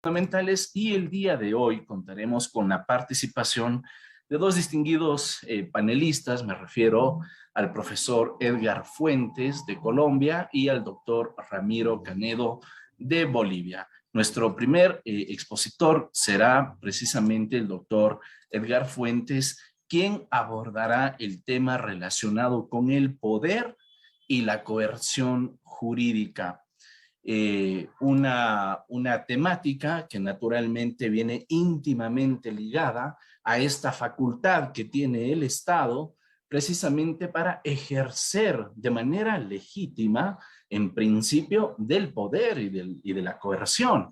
fundamentales y el día de hoy contaremos con la participación de dos distinguidos panelistas. Me refiero al profesor Edgar Fuentes de Colombia y al doctor Ramiro Canedo de Bolivia. Nuestro primer expositor será precisamente el doctor Edgar Fuentes, quien abordará el tema relacionado con el poder y la coerción jurídica. Una temática que naturalmente viene íntimamente ligada a esta facultad que tiene el Estado precisamente para ejercer de manera legítima, en principio, del poder y de la coerción.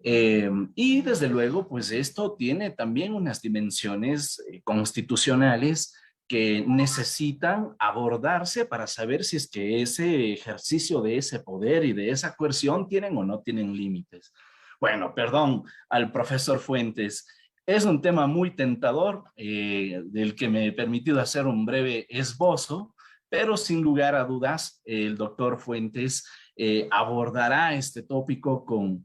Y desde luego, pues esto tiene también unas dimensiones constitucionales que necesitan abordarse para saber si es que ese ejercicio de ese poder y de esa coerción tienen o no tienen límites. Bueno, perdón al profesor Fuentes. Es un tema muy tentador, del que me he permitido hacer un breve esbozo, pero sin lugar a dudas, el doctor Fuentes abordará este tópico con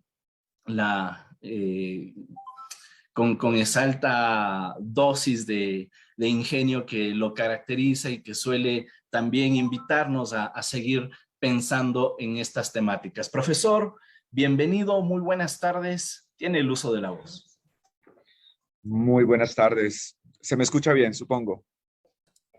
la, con esa alta dosis de ingenio que lo caracteriza y que suele también invitarnos a seguir pensando en estas temáticas. Profesor, bienvenido, muy buenas tardes. Tiene el uso de la voz. Muy buenas tardes. ¿Se me escucha bien, supongo?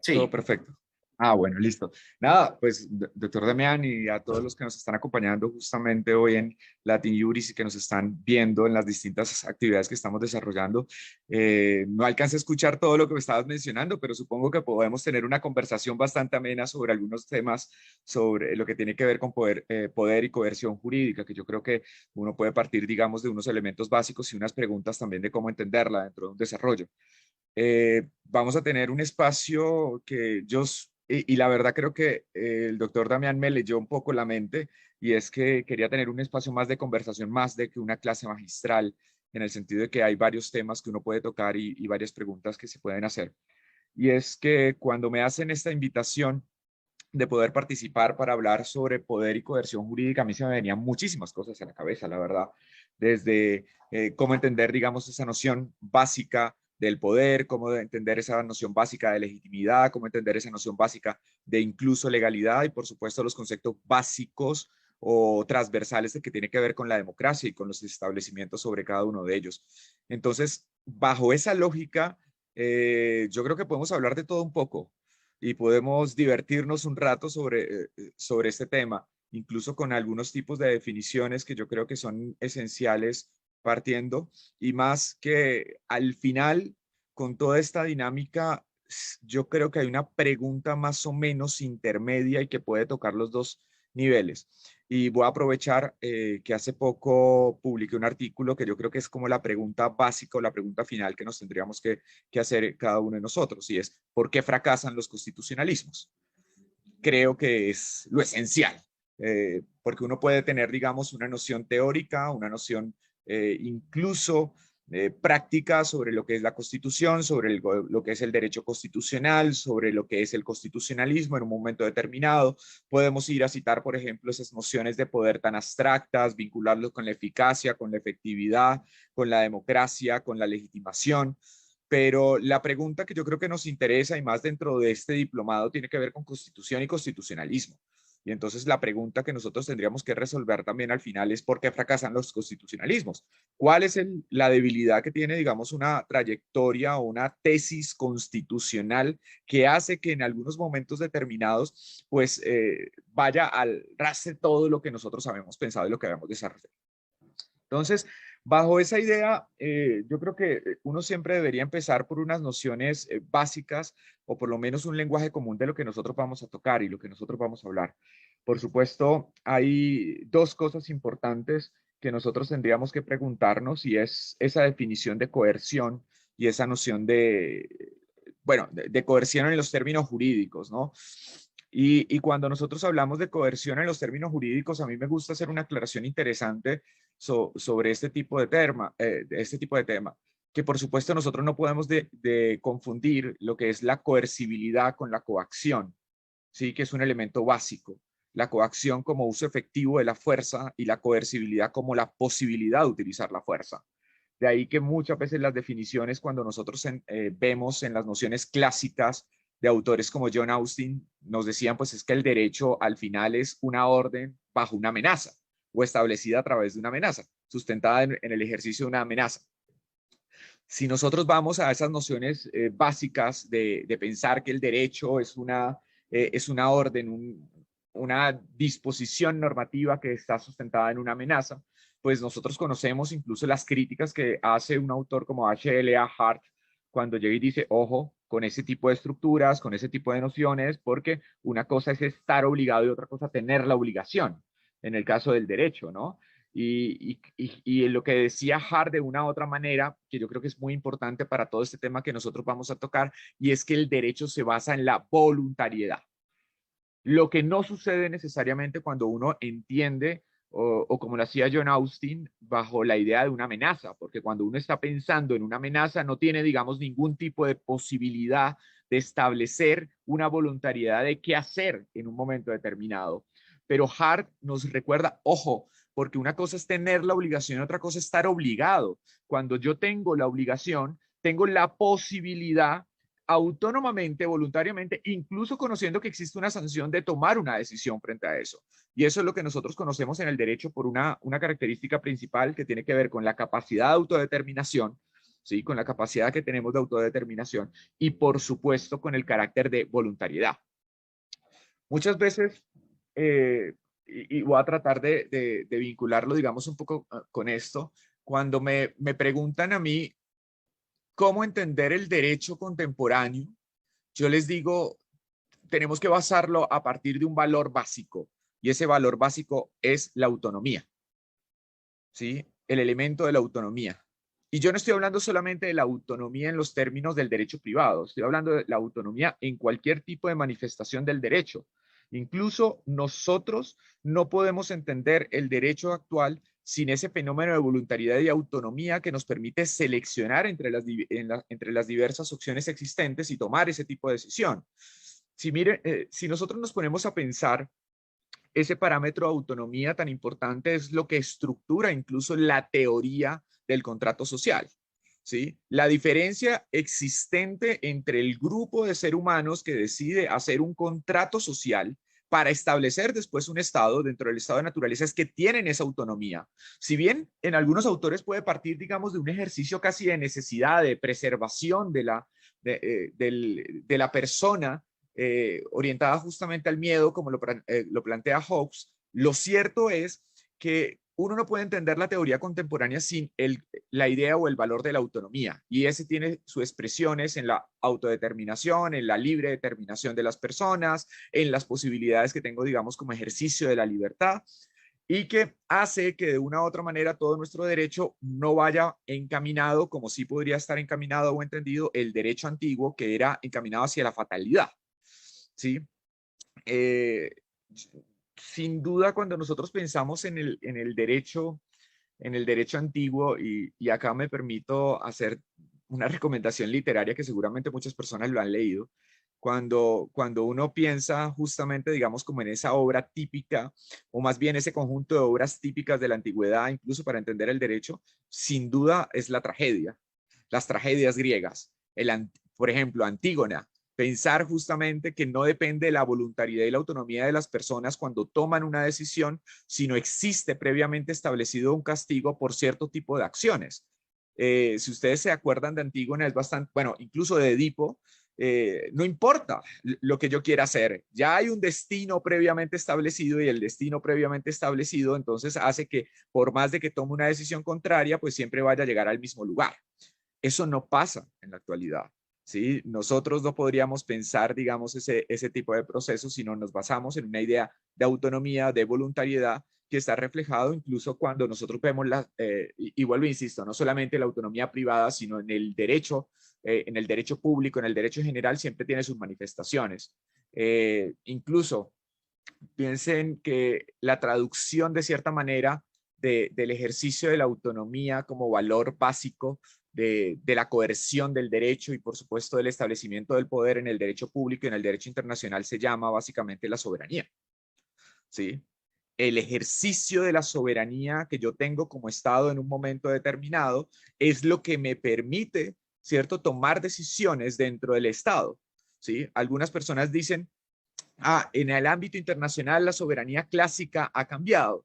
Todo Sí. perfecto. Ah, bueno, listo. Nada, pues, doctor Damián, y a todos los que nos están acompañando justamente hoy en Latin Juris y que nos están viendo en las distintas actividades que estamos desarrollando. No alcancé a escuchar todo lo que me estabas mencionando, pero supongo que podemos tener una conversación bastante amena sobre algunos temas, sobre lo que tiene que ver con poder y coerción jurídica, que yo creo que uno puede partir, digamos, de unos elementos básicos y unas preguntas también de cómo entenderla dentro de un desarrollo. Vamos a tener un espacio que y la verdad creo que el doctor Damián me leyó un poco la mente, y es que quería tener un espacio más de conversación, más de que una clase magistral, en el sentido de que hay varios temas que uno puede tocar y varias preguntas que se pueden hacer. Y es que cuando me hacen esta invitación de poder participar para hablar sobre poder y coerción jurídica, a mí se me venían muchísimas cosas a la cabeza, la verdad, desde cómo entender, digamos, esa noción básica del poder, cómo entender esa noción básica de legitimidad, cómo entender esa noción básica de incluso legalidad y, por supuesto, los conceptos básicos o transversales de que tiene que ver con la democracia y con los establecimientos sobre cada uno de ellos. Entonces, bajo esa lógica, yo creo que podemos hablar de todo un poco y podemos divertirnos un rato sobre este tema, incluso con algunos tipos de definiciones que yo creo que son esenciales partiendo, y más que al final, con toda esta dinámica, yo creo que hay una pregunta más o menos intermedia y que puede tocar los dos niveles. Y voy a aprovechar que hace poco publiqué un artículo que yo creo que es como la pregunta básica o la pregunta final que nos tendríamos que hacer cada uno de nosotros, y es: ¿por qué fracasan los constitucionalismos? Creo que es lo esencial, porque uno puede tener, digamos, una noción teórica, una noción incluso práctica sobre lo que es la Constitución, sobre lo que es el derecho constitucional, sobre lo que es el constitucionalismo en un momento determinado. Podemos ir a citar, por ejemplo, esas nociones de poder tan abstractas, vincularlos con la eficacia, con la efectividad, con la democracia, con la legitimación. Pero la pregunta que yo creo que nos interesa, y más dentro de este diplomado, tiene que ver con constitución y constitucionalismo. Y entonces la pregunta que nosotros tendríamos que resolver también al final es: ¿por qué fracasan los constitucionalismos? ¿Cuál es la debilidad que tiene, digamos, una trayectoria o una tesis constitucional que hace que en algunos momentos determinados, pues, vaya al ras de todo lo que nosotros habíamos pensado y lo que habíamos desarrollado? Entonces, bajo esa idea, yo creo que uno siempre debería empezar por unas nociones básicas, o por lo menos un lenguaje común de lo que nosotros vamos a tocar y lo que nosotros vamos a hablar. Por supuesto, hay dos cosas importantes que nosotros tendríamos que preguntarnos, y es esa definición de coerción y esa noción bueno, de coerción en los términos jurídicos, ¿no? Y cuando nosotros hablamos de coerción en los términos jurídicos, a mí me gusta hacer una aclaración interesante sobre este tipo de tema, que por supuesto nosotros no podemos de confundir lo que es la coercibilidad con la coacción, ¿sí? Que es un elemento básico. la coacción como uso efectivo de la fuerza y la coercibilidad como la posibilidad de utilizar la fuerza. De ahí que muchas veces las definiciones, cuando nosotros vemos en las nociones clásicas de autores como John Austin, nos decían pues es que el derecho al final es una orden bajo una amenaza o establecida a través de una amenaza, sustentada en el ejercicio de una amenaza. Si nosotros vamos a esas nociones básicas de pensar que el derecho es una orden, una disposición normativa que está sustentada en una amenaza, pues nosotros conocemos incluso las críticas que hace un autor como H.L.A. Hart cuando llega y dice, ojo, con ese tipo de estructuras, con ese tipo de nociones, porque una cosa es estar obligado y otra cosa tener la obligación, en el caso del derecho, ¿no? Y lo que decía Hart de una u otra manera, que yo creo que es muy importante para todo este tema que nosotros vamos a tocar, y es que el derecho se basa en la voluntariedad. Lo que no sucede necesariamente cuando uno entiende, o como lo hacía John Austin, bajo la idea de una amenaza, porque cuando uno está pensando en una amenaza no tiene, digamos, ningún tipo de posibilidad de establecer una voluntariedad de qué hacer en un momento determinado. Pero Hart nos recuerda, ojo, porque una cosa es tener la obligación, otra cosa es estar obligado. Cuando yo tengo la obligación, tengo la posibilidad autónomamente, voluntariamente, incluso conociendo que existe una sanción de tomar una decisión frente a eso. Y eso es lo que nosotros conocemos en el derecho por una característica principal que tiene que ver con la capacidad de autodeterminación, ¿sí? Con la capacidad que tenemos de autodeterminación y, por supuesto, con el carácter de voluntariedad. Muchas veces, y voy a tratar de vincularlo, digamos, un poco con esto, cuando me preguntan a mí cómo entender el derecho contemporáneo, yo les digo, tenemos que basarlo a partir de un valor básico, y ese valor básico es la autonomía, ¿sí? El elemento de la autonomía. Y yo no estoy hablando solamente de la autonomía en los términos del derecho privado, estoy hablando de la autonomía en cualquier tipo de manifestación del derecho. Incluso nosotros no podemos entender el derecho actual sin ese fenómeno de voluntariedad y autonomía que nos permite seleccionar entre las diversas opciones existentes y tomar ese tipo de decisión. Si nosotros nos ponemos a pensar, ese parámetro de autonomía tan importante es lo que estructura incluso la teoría del contrato social, ¿sí? La diferencia existente entre el grupo de seres humanos que decide hacer un contrato social para establecer después un estado dentro del estado de naturaleza es que tienen esa autonomía. Si bien en algunos autores puede partir, digamos, de un ejercicio casi de necesidad, de preservación de la persona, orientada justamente al miedo, como lo plantea Hobbes, lo cierto es que uno no puede entender la teoría contemporánea sin la idea o el valor de la autonomía, y ese tiene sus expresiones en la autodeterminación, en la libre determinación de las personas, en las posibilidades que tengo, digamos, como ejercicio de la libertad, y que hace que de una u otra manera todo nuestro derecho no vaya encaminado como sí podría estar encaminado o entendido el derecho antiguo, que era encaminado hacia la fatalidad, ¿sí? Eh, Sin duda, cuando nosotros pensamos en el derecho antiguo, y acá me permito hacer una recomendación literaria que seguramente muchas personas lo han leído, cuando uno piensa justamente, digamos, como en esa obra típica, o más bien ese conjunto de obras típicas de la antigüedad, incluso para entender el derecho, sin duda es la tragedia, las tragedias griegas. Por ejemplo, Antígona. Pensar justamente que no depende de la voluntariedad y la autonomía de las personas cuando toman una decisión, sino existe previamente establecido un castigo por cierto tipo de acciones. Si ustedes se acuerdan de Antígona, es bastante, bueno, incluso de Edipo, no importa lo que yo quiera hacer, ya hay un destino previamente establecido, y el destino previamente establecido entonces hace que por más de que tome una decisión contraria, pues siempre vaya a llegar al mismo lugar. Eso no pasa en la actualidad, ¿sí? Nosotros no podríamos pensar, digamos, ese tipo de procesos si no nos basamos en una idea de autonomía, de voluntariedad, que está reflejado incluso cuando nosotros vemos y vuelvo, insisto, no solamente la autonomía privada, sino en el derecho público, en el derecho general, siempre tiene sus manifestaciones. Incluso piensen que la traducción de cierta manera del ejercicio de la autonomía como valor básico de la coerción del derecho y por supuesto del establecimiento del poder en el derecho público y en el derecho internacional se llama básicamente la soberanía. ¿sí? El ejercicio de la soberanía que yo tengo como Estado en un momento determinado es lo que me permite, ¿cierto?, tomar decisiones dentro del Estado, ¿sí? Algunas personas dicen, en el ámbito internacional la soberanía clásica ha cambiado.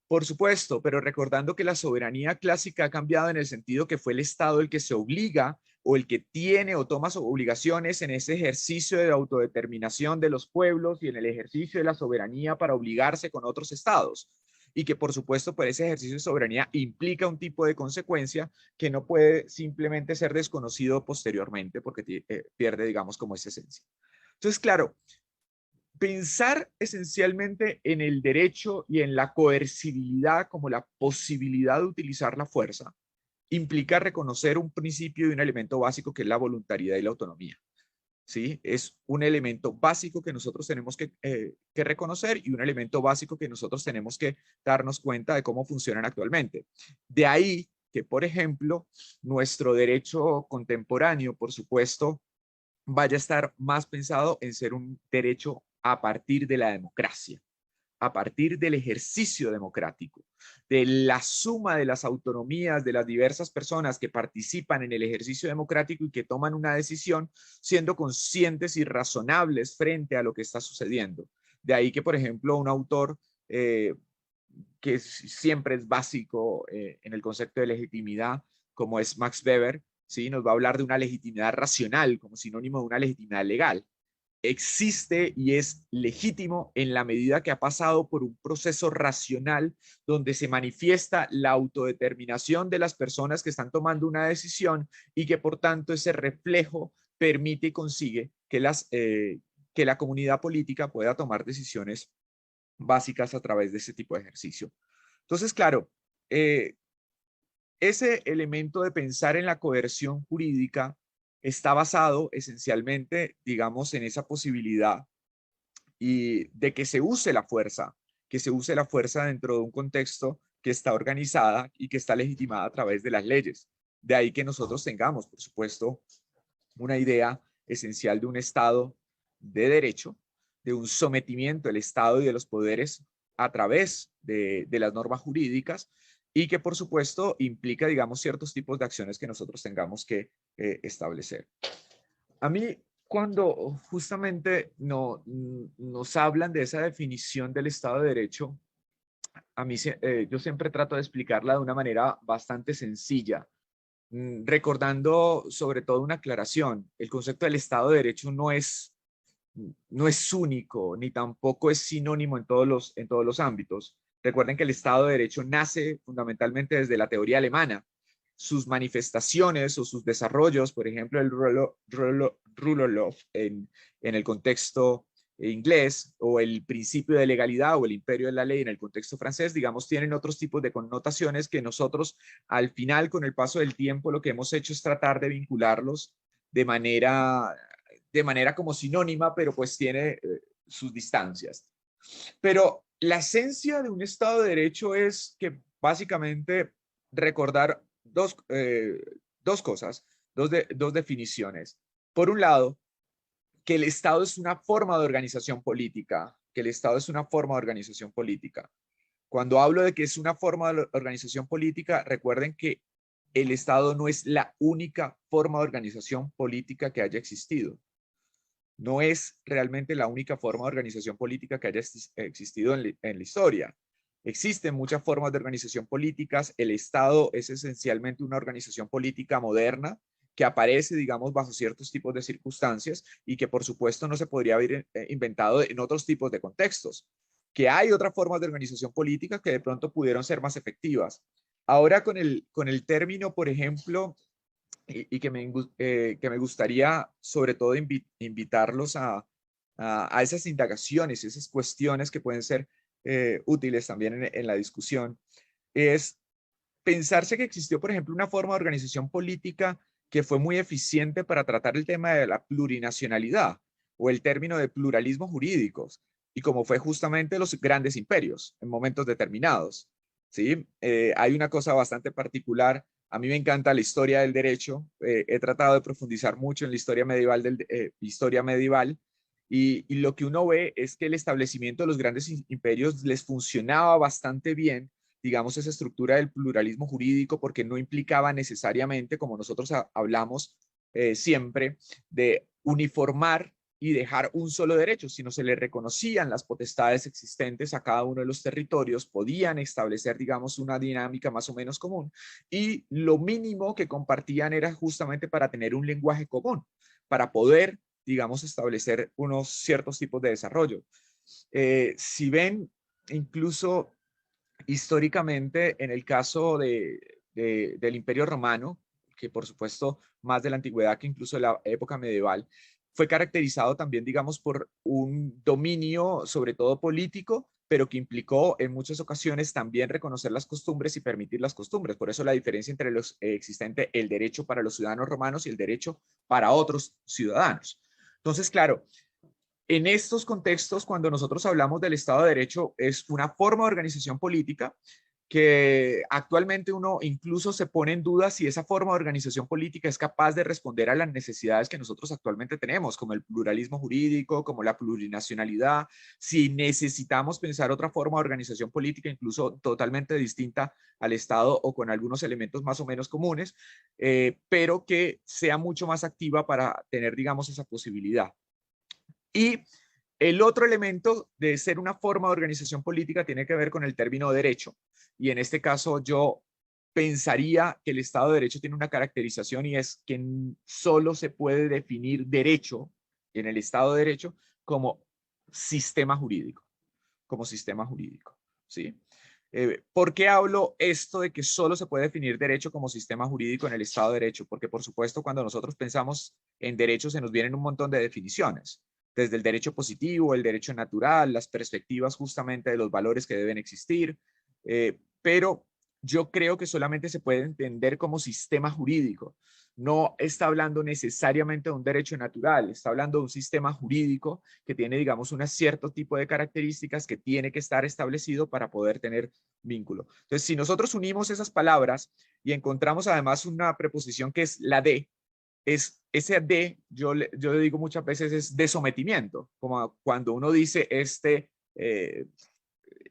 Por supuesto, pero recordando que la soberanía clásica ha cambiado en el sentido que fue el Estado el que se obliga o el que tiene o toma obligaciones en ese ejercicio de autodeterminación de los pueblos y en el ejercicio de la soberanía para obligarse con otros estados. Y que por supuesto por ese ejercicio de soberanía implica un tipo de consecuencia que no puede simplemente ser desconocido posteriormente porque pierde, digamos, como esa esencia. Entonces, claro, pensar esencialmente en el derecho y en la coercibilidad como la posibilidad de utilizar la fuerza implica reconocer un principio y un elemento básico que es la voluntariedad y la autonomía. ¿Sí? Es un elemento básico que nosotros tenemos que reconocer y un elemento básico que nosotros tenemos que darnos cuenta de cómo funcionan actualmente. De ahí que, por ejemplo, nuestro derecho contemporáneo, por supuesto, vaya a estar más pensado en ser un derecho a partir de la democracia, a partir del ejercicio democrático, de la suma de las autonomías de las diversas personas que participan en el ejercicio democrático y que toman una decisión siendo conscientes y razonables frente a lo que está sucediendo. De ahí que, por ejemplo, un autor que siempre es básico en el concepto de legitimidad, como es Max Weber, ¿sí? Nos va a hablar de una legitimidad racional como sinónimo de una legitimidad legal. Existe y es legítimo en la medida que ha pasado por un proceso racional donde se manifiesta la autodeterminación de las personas que están tomando una decisión y que por tanto ese reflejo permite y consigue que la comunidad política pueda tomar decisiones básicas a través de ese tipo de ejercicio. Entonces, claro, ese elemento de pensar en la coerción jurídica está basado esencialmente, digamos, en esa posibilidad y de que se use la fuerza dentro de un contexto que está organizada y que está legitimada a través de las leyes. De ahí que nosotros tengamos, por supuesto, una idea esencial de un Estado de derecho, de un sometimiento del Estado y de los poderes a través de las normas jurídicas y que por supuesto implica, digamos, ciertos tipos de acciones que nosotros tengamos que establecer. A mí, cuando justamente nos hablan de esa definición del Estado de Derecho, a mí yo siempre trato de explicarla de una manera bastante sencilla, recordando sobre todo una aclaración. El concepto del Estado de Derecho no es único, ni tampoco es sinónimo en todos los ámbitos. Recuerden que el Estado de Derecho nace fundamentalmente desde la teoría alemana. Sus manifestaciones o sus desarrollos, por ejemplo, el rule of law en el contexto inglés o el principio de legalidad o el imperio de la ley en el contexto francés, digamos, tienen otros tipos de connotaciones que nosotros al final, con el paso del tiempo, lo que hemos hecho es tratar de vincularlos de manera como sinónima, pero pues tiene sus distancias. Pero la esencia de un Estado de Derecho es que básicamente recordar dos cosas, dos definiciones. Por un lado, que el Estado es una forma de organización política, que el Estado es una forma de organización política. Cuando hablo de que es una forma de organización política, recuerden que el Estado no es la única forma de organización política que haya existido. No es realmente la única forma de organización política que haya existido en la historia. Existen muchas formas de organización políticas. El Estado es esencialmente una organización política moderna que aparece, digamos, bajo ciertos tipos de circunstancias y que, por supuesto, no se podría haber inventado en otros tipos de contextos. Que hay otras formas de organización política que de pronto pudieron ser más efectivas. Ahora, con el término, por ejemplo, y que me gustaría sobre todo invitarlos a esas indagaciones, esas cuestiones que pueden ser útiles también en la discusión, es pensarse que existió, por ejemplo, una forma de organización política que fue muy eficiente para tratar el tema de la plurinacionalidad o el término de pluralismo jurídicos, y como fue justamente los grandes imperios en momentos determinados. ¿Sí? Hay una cosa bastante particular. A mí me encanta la historia del derecho. He tratado de profundizar mucho en la historia medieval, Y lo que uno ve es que el establecimiento de los grandes imperios les funcionaba bastante bien, digamos, esa estructura del pluralismo jurídico, porque no implicaba necesariamente, como nosotros hablamos siempre, de uniformar y dejar un solo derecho, sino se le reconocían las potestades existentes a cada uno de los territorios, podían establecer, digamos, una dinámica más o menos común, y lo mínimo que compartían era justamente para tener un lenguaje común, para poder, digamos, establecer unos ciertos tipos de desarrollo. Si ven, incluso históricamente, en el caso del Imperio Romano, que por supuesto más de la antigüedad que incluso de la época medieval, fue caracterizado también, digamos, por un dominio, sobre todo político, pero que implicó en muchas ocasiones también reconocer las costumbres y permitir las costumbres. Por eso la diferencia entre los existente el derecho para los ciudadanos romanos y el derecho para otros ciudadanos. Entonces, claro, en estos contextos, cuando nosotros hablamos del Estado de Derecho, es una forma de organización política que actualmente uno incluso se pone en duda si esa forma de organización política es capaz de responder a las necesidades que nosotros actualmente tenemos, como el pluralismo jurídico, como la plurinacionalidad, si necesitamos pensar otra forma de organización política, incluso totalmente distinta al Estado o con algunos elementos más o menos comunes, pero que sea mucho más activa para tener, digamos, esa posibilidad. Y el otro elemento de ser una forma de organización política tiene que ver con el término derecho. Y en este caso yo pensaría que el Estado de Derecho tiene una caracterización y es que solo se puede definir derecho en el Estado de Derecho como sistema jurídico, como sistema jurídico, ¿sí? ¿Por qué hablo esto de que solo se puede definir derecho como sistema jurídico en el Estado de Derecho? Porque, por supuesto, cuando nosotros pensamos en derecho se nos vienen un montón de definiciones, desde el derecho positivo, el derecho natural, las perspectivas justamente de los valores que deben existir, pero yo creo que solamente se puede entender como sistema jurídico. No está hablando necesariamente de un derecho natural, está hablando de un sistema jurídico que tiene, digamos, un cierto tipo de características que tiene que estar establecido para poder tener vínculo. Entonces, si nosotros unimos esas palabras y encontramos además una preposición que es la de, ese de, yo le digo muchas veces, es de sometimiento, como cuando uno dice este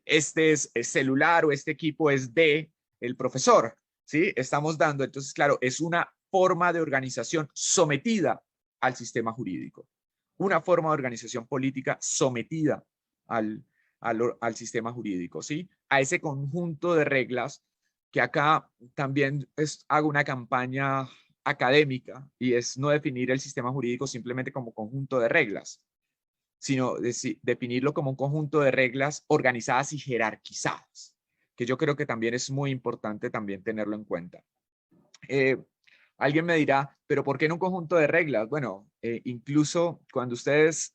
es celular o este equipo es de el profesor, ¿sí? Estamos dando, entonces, claro, es una forma de organización sometida al sistema jurídico, una forma de organización política sometida al sistema jurídico, ¿sí? A ese conjunto de reglas que acá también hago una campaña académica y es no definir el sistema jurídico simplemente como conjunto de reglas, sino definirlo como un conjunto de reglas organizadas y jerarquizadas, que yo creo que también es muy importante también tenerlo en cuenta. Alguien me dirá, pero ¿por qué en un conjunto de reglas? Bueno, incluso cuando ustedes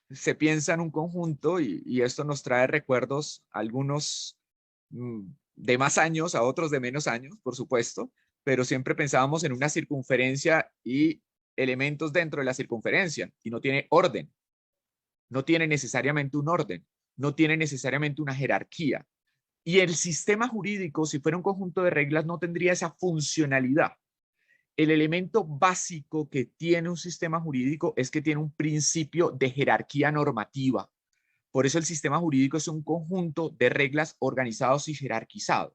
se piensan un conjunto, y esto nos trae recuerdos, algunos de más años, a otros de menos años, por supuesto, pero siempre pensábamos en una circunferencia y elementos dentro de la circunferencia, y no tiene orden, no tiene necesariamente un orden, no tiene necesariamente una jerarquía. Y el sistema jurídico, si fuera un conjunto de reglas, no tendría esa funcionalidad. El elemento básico que tiene un sistema jurídico es que tiene un principio de jerarquía normativa. Por eso el sistema jurídico es un conjunto de reglas organizados y jerarquizados,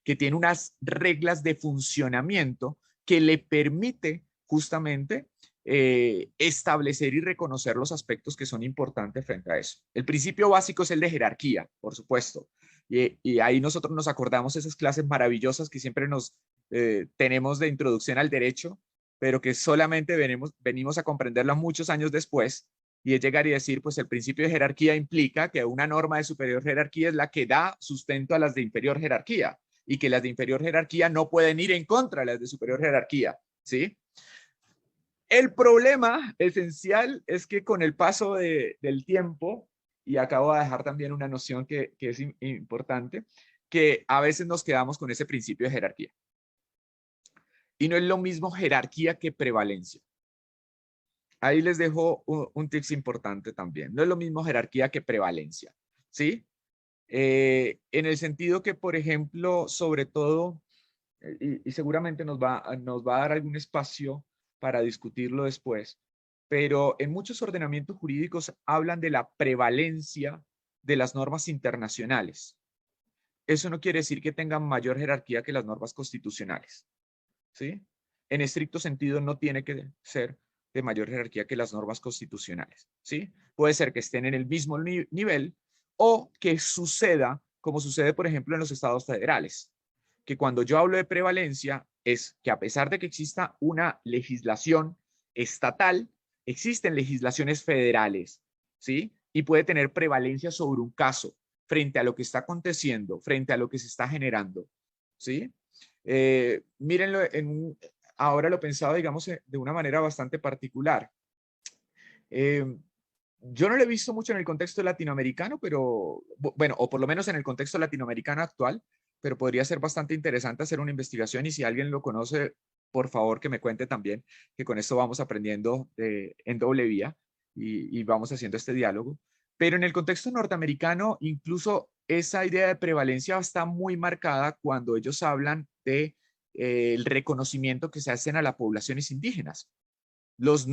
que tiene unas reglas de funcionamiento que le permite justamente establecer y reconocer los aspectos que son importantes frente a eso. El principio básico es el de jerarquía, por supuesto. Y ahí nosotros nos acordamos esas clases maravillosas que siempre nos tenemos de introducción al derecho, pero que solamente venimos a comprenderlas muchos años después, y es llegar y decir, pues el principio de jerarquía implica que una norma de superior jerarquía es la que da sustento a las de inferior jerarquía, y que las de inferior jerarquía no pueden ir en contra de las de superior jerarquía, ¿sí? El problema esencial es que con el paso del tiempo, y acabo de dejar también una noción que es importante, que a veces nos quedamos con ese principio de jerarquía. Y no es lo mismo jerarquía que prevalencia. Ahí les dejo un tips importante también. No es lo mismo jerarquía que prevalencia, ¿sí? En el sentido que, por ejemplo, sobre todo, y seguramente nos va a dar algún espacio para discutirlo después, pero en muchos ordenamientos jurídicos hablan de la prevalencia de las normas internacionales. Eso no quiere decir que tengan mayor jerarquía que las normas constitucionales, ¿sí? En estricto sentido no tiene que ser de mayor jerarquía que las normas constitucionales, ¿sí? Puede ser que estén en el mismo nivel o que suceda como sucede, por ejemplo, en los estados federales, que cuando yo hablo de prevalencia es que a pesar de que exista una legislación estatal, existen legislaciones federales, ¿sí? Y puede tener prevalencia sobre un caso frente a lo que está aconteciendo, frente a lo que se está generando, ¿sí? Mírenlo, ahora lo pensaba, digamos, de una manera bastante particular. Yo no lo he visto mucho en el contexto latinoamericano, pero, bueno, o por lo menos en el contexto latinoamericano actual, pero podría ser bastante interesante hacer una investigación y si alguien lo conoce, por favor que me cuente también, que con esto vamos aprendiendo en doble vía y vamos haciendo este diálogo. Pero en el contexto norteamericano, incluso esa idea de prevalencia está muy marcada cuando ellos hablan de el reconocimiento que se hacen a las poblaciones indígenas. Los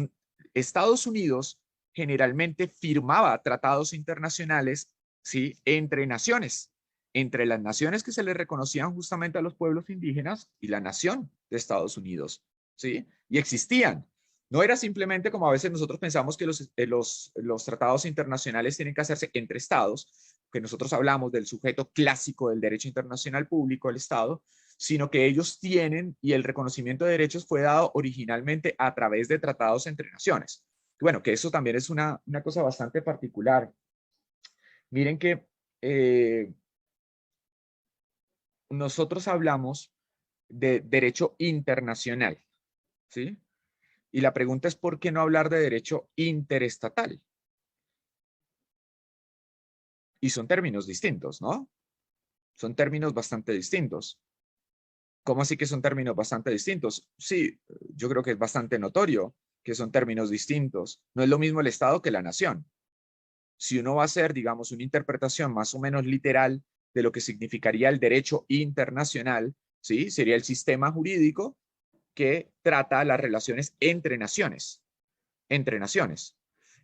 Estados Unidos generalmente firmaba tratados internacionales, ¿sí? Entre naciones, entre las naciones que se les reconocían justamente a los pueblos indígenas y la nación de Estados Unidos, ¿sí? Y existían. No era simplemente como a veces nosotros pensamos que los tratados internacionales tienen que hacerse entre estados, que nosotros hablamos del sujeto clásico del derecho internacional público, el Estado, sino que ellos tienen, y el reconocimiento de derechos fue dado originalmente a través de tratados entre naciones. Bueno, que eso también es una cosa bastante particular. Miren que nosotros hablamos de derecho internacional, ¿sí? Y la pregunta es, ¿por qué no hablar de derecho interestatal? Y son términos distintos, ¿no? Son términos bastante distintos. ¿Cómo así que son términos bastante distintos? Sí, yo creo que es bastante notorio que son términos distintos. No es lo mismo el Estado que la nación. Si uno va a hacer, digamos, una interpretación más o menos literal de lo que significaría el derecho internacional, ¿sí? Sería el sistema jurídico que trata las relaciones entre naciones, entre naciones.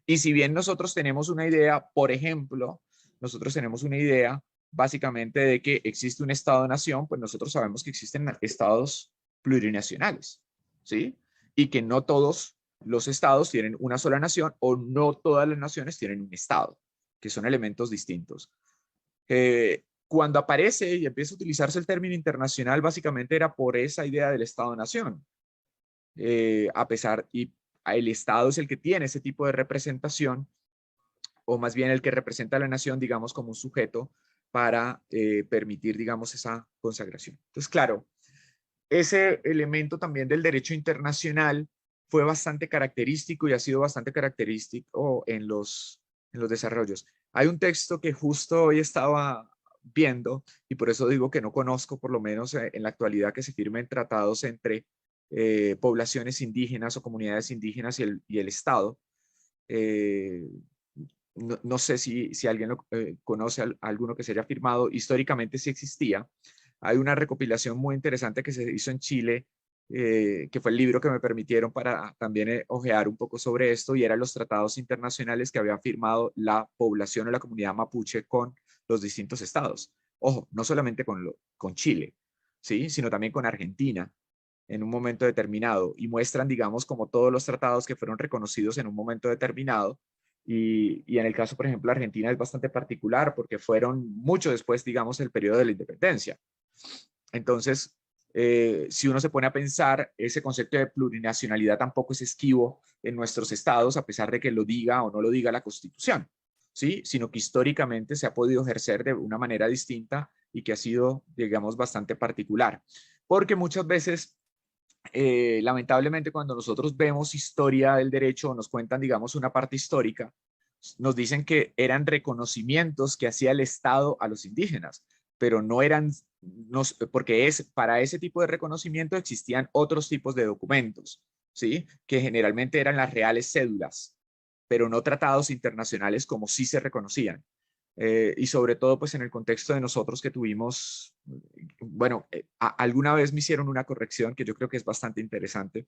Y si bien nosotros tenemos una idea, por ejemplo, nosotros tenemos una idea básicamente de que existe un Estado-nación, pues nosotros sabemos que existen estados plurinacionales, ¿sí? Y que no todos los estados tienen una sola nación o no todas las naciones tienen un estado, que son elementos distintos. Cuando aparece y empieza a utilizarse el término internacional, básicamente era por esa idea del Estado-nación. A pesar, y el Estado es el que tiene ese tipo de representación, o más bien el que representa a la nación, digamos, como un sujeto para permitir, digamos, esa consagración. Entonces, claro, ese elemento también del derecho internacional fue bastante característico y ha sido bastante característico en los desarrollos. Hay un texto que justo hoy estaba viendo y por eso digo que no conozco, por lo menos en la actualidad, que se firmen tratados entre poblaciones indígenas o comunidades indígenas y el Estado. No sé si alguien conoce alguno que se haya firmado. Históricamente sí existía. Hay una recopilación muy interesante que se hizo en Chile, que fue el libro que me permitieron para también ojear un poco sobre esto, y eran los tratados internacionales que habían firmado la población o la comunidad mapuche con los distintos estados. Ojo, no solamente con Chile, ¿sí? Sino también con Argentina en un momento determinado, y muestran, digamos, como todos los tratados que fueron reconocidos en un momento determinado. Y en el caso, por ejemplo, Argentina es bastante particular porque fueron mucho después, digamos, el periodo de la independencia. Entonces, si uno se pone a pensar, ese concepto de plurinacionalidad tampoco es esquivo en nuestros estados, a pesar de que lo diga o no lo diga la Constitución, ¿sí? Sino que históricamente se ha podido ejercer de una manera distinta y que ha sido, digamos, bastante particular. Porque muchas veces lamentablemente cuando nosotros vemos historia del derecho, nos cuentan, digamos, una parte histórica, nos dicen que eran reconocimientos que hacía el Estado a los indígenas, pero no eran, porque para ese tipo de reconocimiento existían otros tipos de documentos, ¿sí? Que generalmente eran las reales cédulas, pero no tratados internacionales como sí se reconocían. Y sobre todo, pues en el contexto de nosotros que tuvimos, bueno, alguna vez me hicieron una corrección que yo creo que es bastante interesante.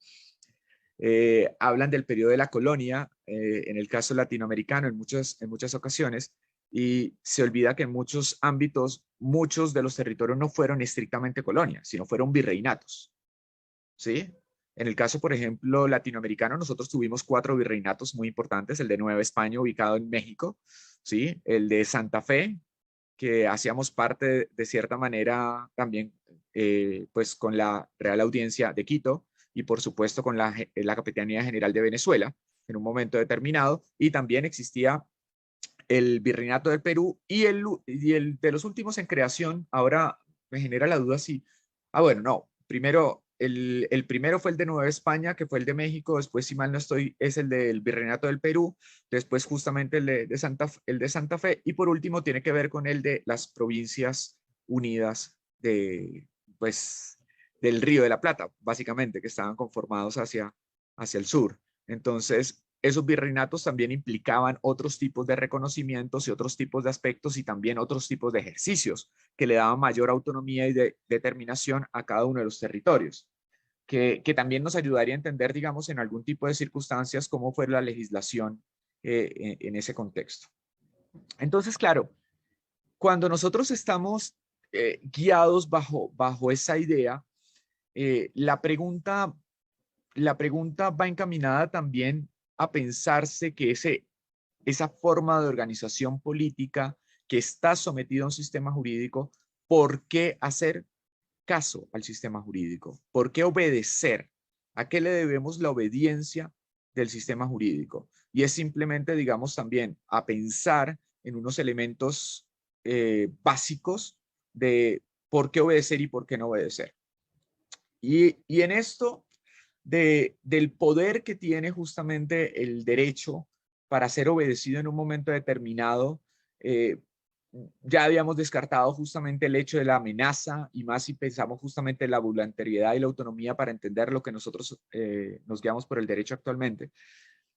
hablan del periodo de la colonia, en el caso latinoamericano en muchas ocasiones, y se olvida que en muchos ámbitos, muchos de los territorios no fueron estrictamente colonias, sino fueron virreinatos, ¿sí? En el caso, por ejemplo, latinoamericano, nosotros tuvimos 4 virreinatos muy importantes, el de Nueva España, ubicado en México, ¿sí? El de Santa Fe, que hacíamos parte de cierta manera también, pues con la Real Audiencia de Quito y por supuesto con la Capitanía General de Venezuela en un momento determinado, y también existía el Virreinato del Perú y el de los últimos en creación. Ahora me genera la duda si, bueno, no, primero, el primero fue el de Nueva España, que fue el de México, después, si mal no estoy, es el del Virreinato del Perú, después justamente el de Santa Fe, y por último tiene que ver con el de las Provincias Unidas pues, del Río de la Plata, básicamente, que estaban conformados hacia el sur. Entonces, esos virreinatos también implicaban otros tipos de reconocimientos y otros tipos de aspectos y también otros tipos de ejercicios que le daban mayor autonomía y determinación a cada uno de los territorios, que también nos ayudaría a entender, digamos, en algún tipo de circunstancias cómo fue la legislación en ese contexto. Entonces, claro, cuando nosotros estamos guiados bajo esa idea, la pregunta va encaminada también a pensarse que esa forma de organización política que está sometida a un sistema jurídico, ¿por qué hacer caso al sistema jurídico? ¿Por qué obedecer? ¿A qué le debemos la obediencia del sistema jurídico? Y es simplemente, digamos, también a pensar en unos elementos básicos de por qué obedecer y por qué no obedecer. Y en esto del poder que tiene justamente el derecho para ser obedecido en un momento determinado, ya habíamos descartado justamente el hecho de la amenaza, y más si pensamos justamente en la voluntariedad y la autonomía para entender lo que nosotros nos guiamos por el derecho actualmente,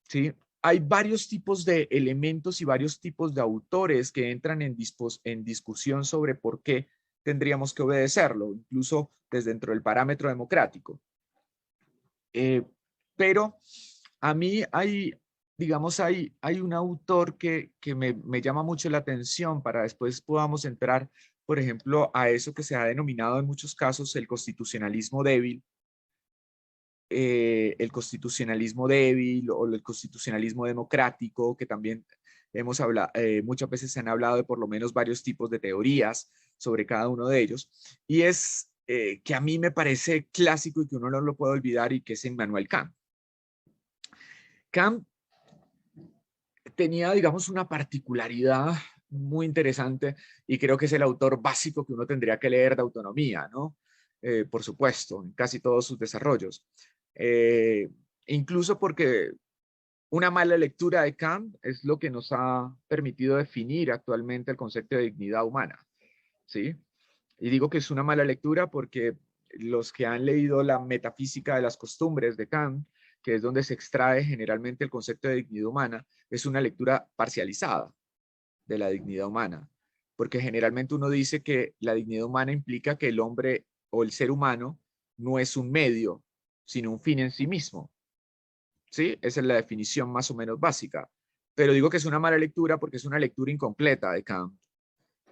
¿sí? Hay varios tipos de elementos y varios tipos de autores que entran en discusión sobre por qué tendríamos que obedecerlo, incluso desde dentro del parámetro democrático. Pero a mí digamos, hay un autor que me llama mucho la atención para después podamos entrar, por ejemplo, a eso que se ha denominado en muchos casos el constitucionalismo débil, o el constitucionalismo democrático, que también hemos hablado, muchas veces se han hablado de por lo menos varios tipos de teorías sobre cada uno de ellos, y es que a mí me parece clásico y que uno no lo puede olvidar, y que es Immanuel Kant. Kant tenía, digamos, una particularidad muy interesante, y creo que es el autor básico que uno tendría que leer de autonomía, ¿no? Por supuesto, en casi todos sus desarrollos. Incluso porque una mala lectura de Kant es lo que nos ha permitido definir actualmente el concepto de dignidad humana, ¿sí? Y digo que es una mala lectura porque los que han leído la metafísica de las costumbres de Kant, que es donde se extrae generalmente el concepto de dignidad humana, es una lectura parcializada de la dignidad humana, porque generalmente uno dice que la dignidad humana implica que el hombre o el ser humano no es un medio, sino un fin en sí mismo, ¿sí? Esa es la definición más o menos básica. Pero digo que es una mala lectura porque es una lectura incompleta de Kant.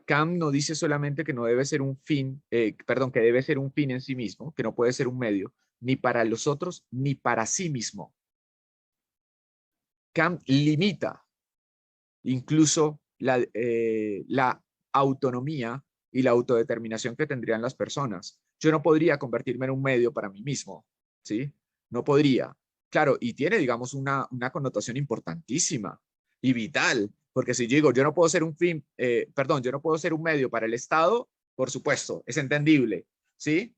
Kant no dice solamente que no debe ser un fin, que debe ser un fin en sí mismo, que no puede ser un medio, ni para los otros, ni para sí mismo. Kant limita incluso la autonomía y la autodeterminación que tendrían las personas. Yo no podría convertirme en un medio para mí mismo, ¿sí? No podría. Claro, y tiene, digamos, una connotación importantísima y vital, porque si yo digo, yo no puedo ser yo no puedo ser un medio para el Estado, por supuesto, es entendible, ¿sí?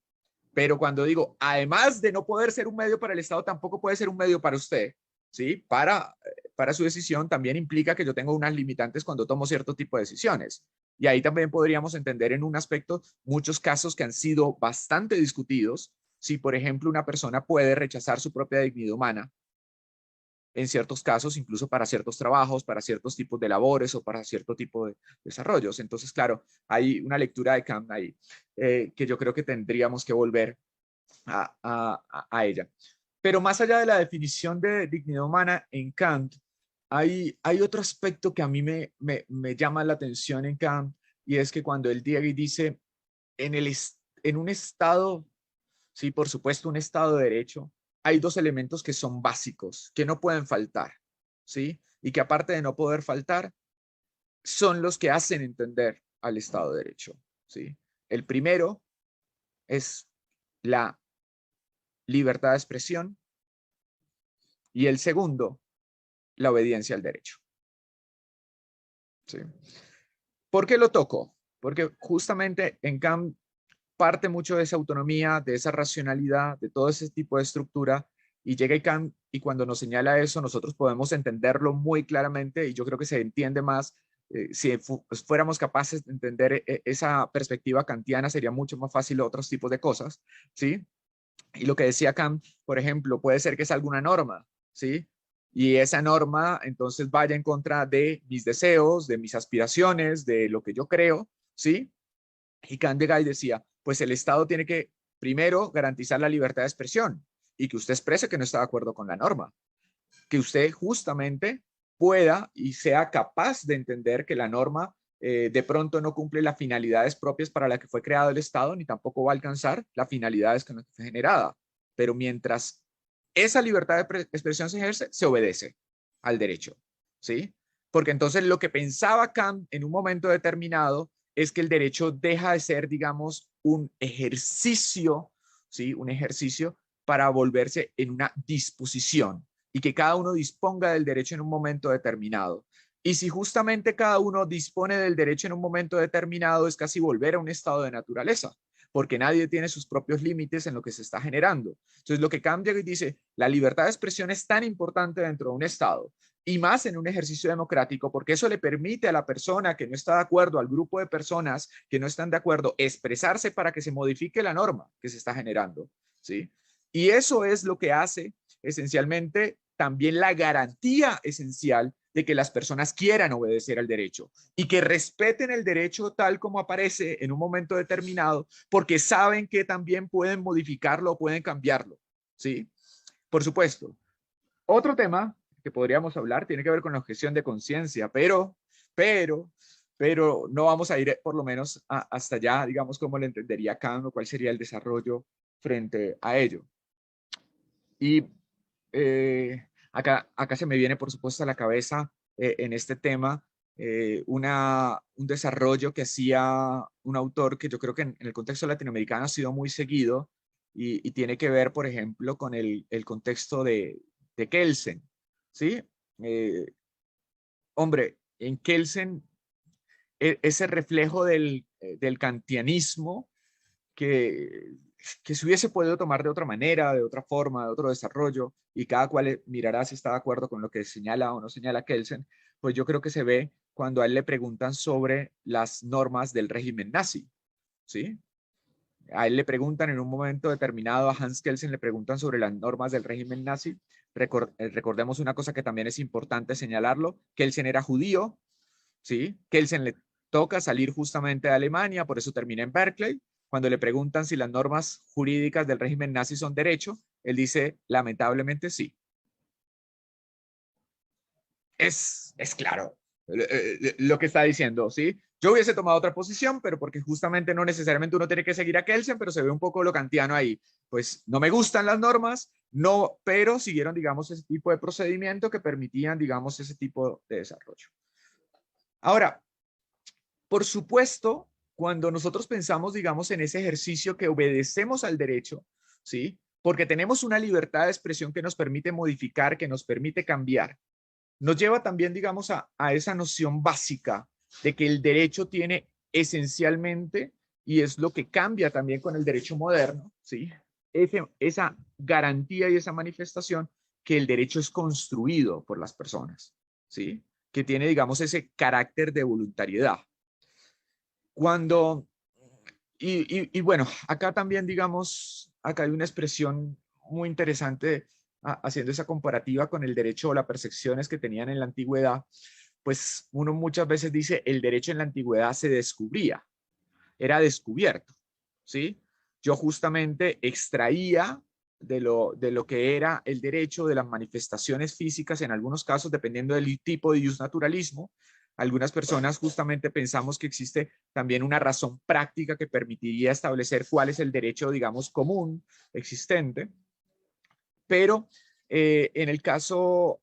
Pero cuando digo, además de no poder ser un medio para el Estado, tampoco puede ser un medio para usted, ¿sí? Para su decisión también implica que yo tengo unas limitantes cuando tomo cierto tipo de decisiones. Y ahí también podríamos entender en un aspecto muchos casos que han sido bastante discutidos, si por ejemplo una persona puede rechazar su propia dignidad humana en ciertos casos, incluso para ciertos trabajos, para ciertos tipos de labores o para cierto tipo de desarrollos. Entonces, claro, hay una lectura de Kant ahí que yo creo que tendríamos que volver a ella. Pero más allá de la definición de dignidad humana en Kant, hay otro aspecto que a mí me llama la atención en Kant, y es que cuando él dice, en un estado, sí, por supuesto, un estado de derecho, hay dos elementos que son básicos, que no pueden faltar, ¿sí? Y que aparte de no poder faltar, son los que hacen entender al Estado de Derecho, ¿sí? El primero es la libertad de expresión y el segundo, la obediencia al derecho, ¿sí? ¿Por qué lo toco? Porque justamente en Kant parte mucho de esa autonomía, de esa racionalidad, de todo ese tipo de estructura, y llega Kant y cuando nos señala eso, nosotros podemos entenderlo muy claramente y yo creo que se entiende más. Si fuéramos capaces de entender esa perspectiva kantiana, sería mucho más fácil otros tipos de cosas, ¿sí? Y lo que decía Kant, por ejemplo, puede ser que es alguna norma, ¿sí? Y esa norma entonces vaya en contra de mis deseos, de mis aspiraciones, de lo que yo creo, ¿sí? Y Kant de decía, pues el Estado tiene que primero garantizar la libertad de expresión y que usted exprese que no está de acuerdo con la norma, que usted justamente pueda y sea capaz de entender que la norma de pronto no cumple las finalidades propias para las que fue creado el Estado, ni tampoco va a alcanzar las finalidades que no fue generada. Pero mientras esa libertad de expresión se ejerce, se obedece al derecho, ¿sí? Porque entonces lo que pensaba Kant en un momento determinado es que el derecho deja de ser, digamos, un ejercicio, ¿sí? Un ejercicio para volverse en una disposición y que cada uno disponga del derecho en un momento determinado. Y si justamente cada uno dispone del derecho en un momento determinado, es casi volver a un estado de naturaleza, porque nadie tiene sus propios límites en lo que se está generando. Entonces, lo que cambia y dice, la libertad de expresión es tan importante dentro de un Estado, y más en un ejercicio democrático, porque eso le permite a la persona que no está de acuerdo, al grupo de personas que no están de acuerdo, expresarse para que se modifique la norma que se está generando, ¿sí? Y eso es lo que hace esencialmente también la garantía esencial de que las personas quieran obedecer al derecho y que respeten el derecho tal como aparece en un momento determinado, porque saben que también pueden modificarlo o pueden cambiarlo, ¿sí? Por supuesto. Otro tema que podríamos hablar tiene que ver con la objeción de conciencia, pero, no vamos a ir por lo menos hasta allá, digamos, cómo le entendería Kant o cuál sería el desarrollo frente a ello. Y acá se me viene, por supuesto, a la cabeza en este tema un desarrollo que hacía un autor que yo creo que en el contexto latinoamericano ha sido muy seguido y tiene que ver, por ejemplo, con el contexto de Kelsen, ¿sí? Eh, Hombre, en Kelsen, ese reflejo del kantianismo que, que se hubiese podido tomar de otra manera, de otra forma, de otro desarrollo, y cada cual mirará si está de acuerdo con lo que señala o no señala Kelsen, pues yo creo que se ve cuando a él le preguntan sobre las normas del régimen nazi, ¿sí? A él le preguntan en un momento determinado, a Hans Kelsen le preguntan sobre las normas del régimen nazi. Recordemos una cosa que también es importante señalarlo, Kelsen era judío, ¿sí? Kelsen le toca salir justamente de Alemania, por eso termina en Berkeley. Cuando le preguntan si las normas jurídicas del régimen nazi son derecho, él dice, lamentablemente sí. Es claro lo que está diciendo, ¿sí? Yo hubiese tomado otra posición, pero porque justamente no necesariamente uno tiene que seguir a Kelsen, pero se ve un poco lo kantiano ahí. Pues no me gustan las normas, no, pero siguieron, digamos, ese tipo de procedimiento que permitían, digamos, ese tipo de desarrollo. Ahora, por supuesto, cuando nosotros pensamos, digamos, en ese ejercicio que obedecemos al derecho, ¿sí? Porque tenemos una libertad de expresión que nos permite modificar, que nos permite cambiar, nos lleva también, digamos, a esa noción básica de que el derecho tiene esencialmente, y es lo que cambia también con el derecho moderno, ¿sí? Esa garantía y esa manifestación que el derecho es construido por las personas, ¿sí? Que tiene, digamos, ese carácter de voluntariedad. Cuando, y bueno, acá también, digamos, acá hay una expresión muy interesante haciendo esa comparativa con el derecho o las percepciones que tenían en la antigüedad, pues uno muchas veces dice el derecho en la antigüedad se descubría, era descubierto, ¿sí? Yo justamente extraía de lo que era el derecho, de las manifestaciones físicas en algunos casos, dependiendo del tipo de naturalismo. Algunas personas justamente pensamos que existe también una razón práctica que permitiría establecer cuál es el derecho, digamos, común existente. Pero en el caso,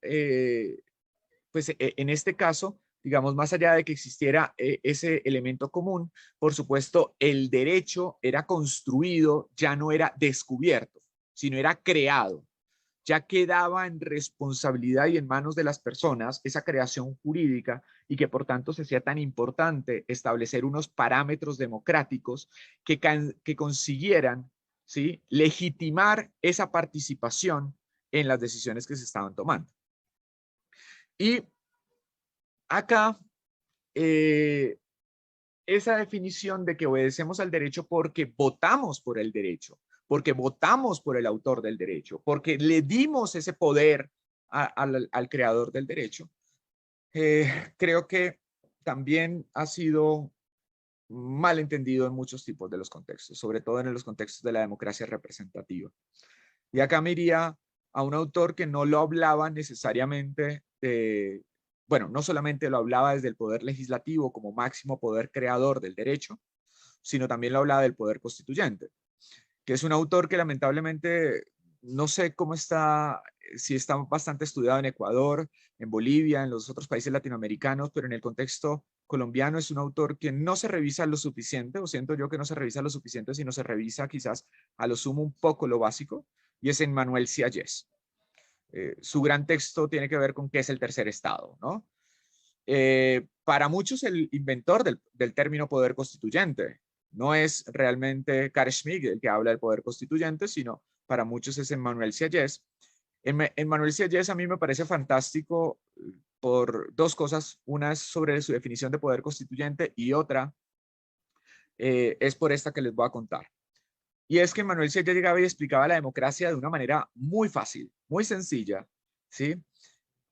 pues en este caso, digamos, más allá de que existiera ese elemento común, por supuesto, el derecho era construido, ya no era descubierto, sino era creado. Ya quedaba en responsabilidad y en manos de las personas esa creación jurídica y que por tanto se hacía tan importante establecer unos parámetros democráticos que consiguieran, ¿sí?, legitimar esa participación en las decisiones que se estaban tomando. Y acá, esa definición de que obedecemos al derecho porque votamos por el derecho, porque votamos por el autor del derecho, porque le dimos ese poder al creador del derecho, creo que también ha sido mal entendido en muchos tipos de los contextos, sobre todo en los contextos de la democracia representativa. Y acá me iría a un autor que no lo hablaba necesariamente de, bueno, no solamente lo hablaba desde el poder legislativo como máximo poder creador del derecho, sino también lo hablaba del poder constituyente, que es un autor que lamentablemente no sé cómo está, si está bastante estudiado en Ecuador, en Bolivia, en los otros países latinoamericanos, pero en el contexto colombiano es un autor que no se revisa lo suficiente, o siento yo que no se revisa lo suficiente, sino se revisa quizás a lo sumo un poco lo básico, y es Emmanuel Sieyès. Su gran texto tiene que ver con qué es el tercer estado, ¿no? Para muchos el inventor del término poder constituyente no es realmente Carl Schmitt el que habla del poder constituyente, sino para muchos es Emmanuel Sieyès. Emmanuel Sieyès a mí me parece fantástico por dos cosas. Una es sobre su definición de poder constituyente y otra es por esta que les voy a contar. Y es que Emmanuel Sieyès llegaba y explicaba la democracia de una manera muy fácil, muy sencilla, ¿sí?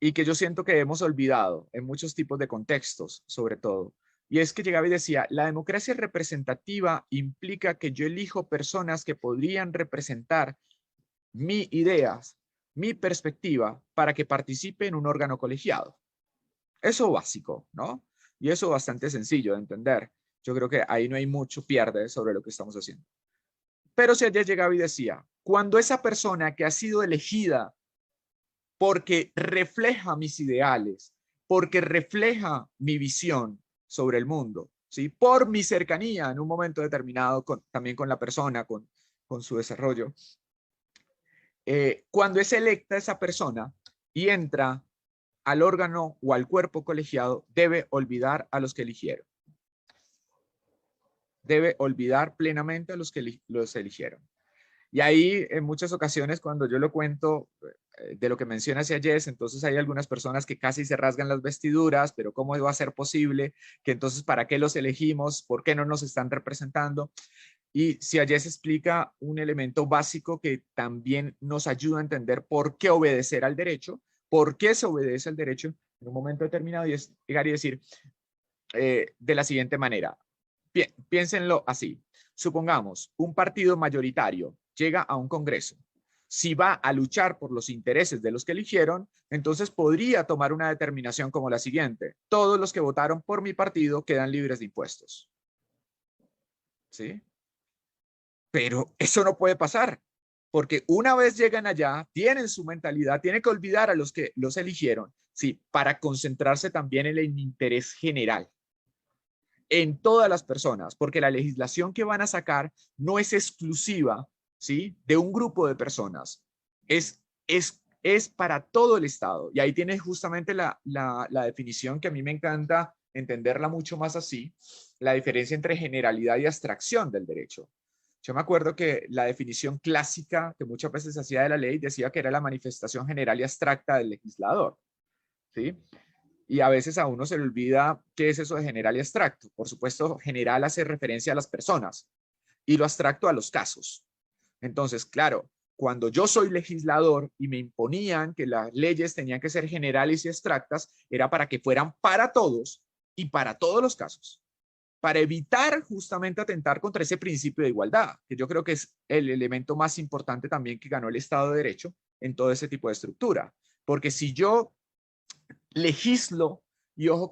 Y que yo siento que hemos olvidado en muchos tipos de contextos, sobre todo. Y es que llegaba y decía, la democracia representativa implica que yo elijo personas que podrían representar mis ideas, mi perspectiva, para que participe en un órgano colegiado. Eso básico, ¿no? Y eso bastante sencillo de entender. Yo creo que ahí no hay mucho pierde sobre lo que estamos haciendo. Pero si ayer llegaba y decía, cuando esa persona que ha sido elegida porque refleja mis ideales, porque refleja mi visión sobre el mundo, ¿sí?, por mi cercanía en un momento determinado también con la persona, con su desarrollo, cuando es electa esa persona y entra al órgano o al cuerpo colegiado, debe olvidar a los que eligieron. Debe olvidar plenamente a los que los eligieron. Y ahí en muchas ocasiones cuando yo lo cuento de lo que menciona Sieyès, entonces hay algunas personas que casi se rasgan las vestiduras, pero ¿cómo va a ser posible? Que entonces ¿para qué los elegimos? ¿Por qué no nos están representando? Y Sieyès explica un elemento básico que también nos ayuda a entender por qué obedecer al derecho, por qué se obedece al derecho en un momento determinado, y es llegar y decir de la siguiente manera. Piénsenlo así. Supongamos, un partido mayoritario llega a un congreso. Si va a luchar por los intereses de los que eligieron, entonces podría tomar una determinación como la siguiente. Todos los que votaron por mi partido quedan libres de impuestos. ¿Sí? Pero eso no puede pasar, porque una vez llegan allá, tienen su mentalidad, tienen que olvidar a los que los eligieron, ¿sí?, para concentrarse también en el interés general, en todas las personas, porque la legislación que van a sacar no es exclusiva, ¿sí?, de un grupo de personas, es para todo el Estado. Y ahí tienes justamente la definición que a mí me encanta entenderla mucho más así, la diferencia entre generalidad y abstracción del derecho. Yo me acuerdo que la definición clásica que muchas veces se hacía de la ley decía que era la manifestación general y abstracta del legislador, ¿sí? Y a veces a uno se le olvida qué es eso de general y abstracto. Por supuesto, general hace referencia a las personas y lo abstracto a los casos. Entonces, claro, cuando yo soy legislador y me imponían que las leyes tenían que ser generales y abstractas, era para que fueran para todos y para todos los casos. para evitar justamente atentar contra ese principio de igualdad, que yo creo que es el elemento más importante también que ganó el Estado de Derecho en todo ese tipo de estructura. Porque si yo legislo, y ojo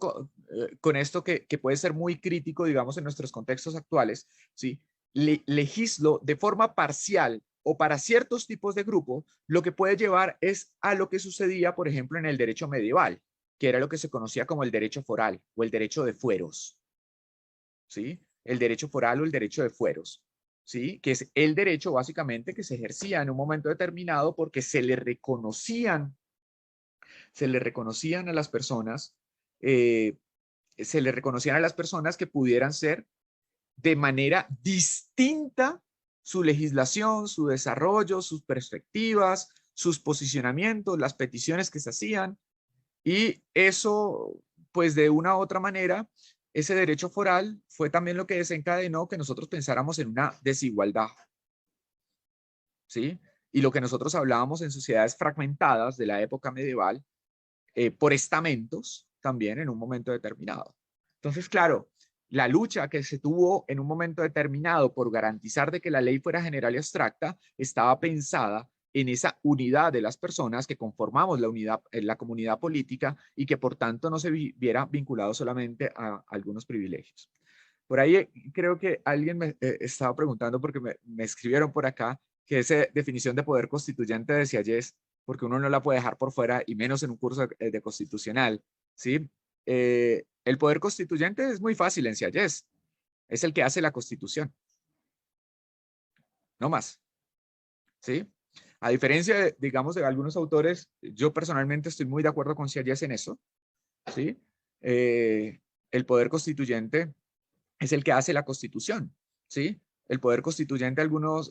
con esto que puede ser muy crítico, digamos, en nuestros contextos actuales, ¿sí? Legislo de forma parcial o para ciertos tipos de grupo, lo que puede llevar es a lo que sucedía, por ejemplo, en el derecho medieval, que era lo que se conocía como el derecho foral o el derecho de fueros, ¿sí? El derecho foral o el derecho de fueros, ¿sí? Que es el derecho básicamente que se ejercía en un momento determinado porque se le reconocían a las personas, se le reconocían a las personas que pudieran ser de manera distinta su legislación, su desarrollo, sus perspectivas, sus posicionamientos, las peticiones que se hacían. Y eso, pues de una u otra manera, ese derecho foral fue también lo que desencadenó que nosotros pensáramos en una desigualdad, ¿sí? Y lo que nosotros hablábamos en sociedades fragmentadas de la época medieval, por estamentos también en un momento determinado. Entonces, claro, la lucha que se tuvo en un momento determinado por garantizar de que la ley fuera general y abstracta estaba pensada en esa unidad de las personas que conformamos la unidad, la comunidad política y que por tanto no se viera vinculado solamente a algunos privilegios. Por ahí creo que alguien me estaba preguntando porque me escribieron por acá que esa definición de poder constituyente de Sieyès, porque uno no la puede dejar por fuera y menos en un curso de constitucional, ¿sí? El poder constituyente es muy fácil en Sieyès, es el que hace la constitución, no más, ¿sí? A diferencia, digamos, de algunos autores, yo personalmente estoy muy de acuerdo con Sieyès en eso, ¿sí? El poder constituyente es el que hace la constitución, ¿sí? El poder constituyente,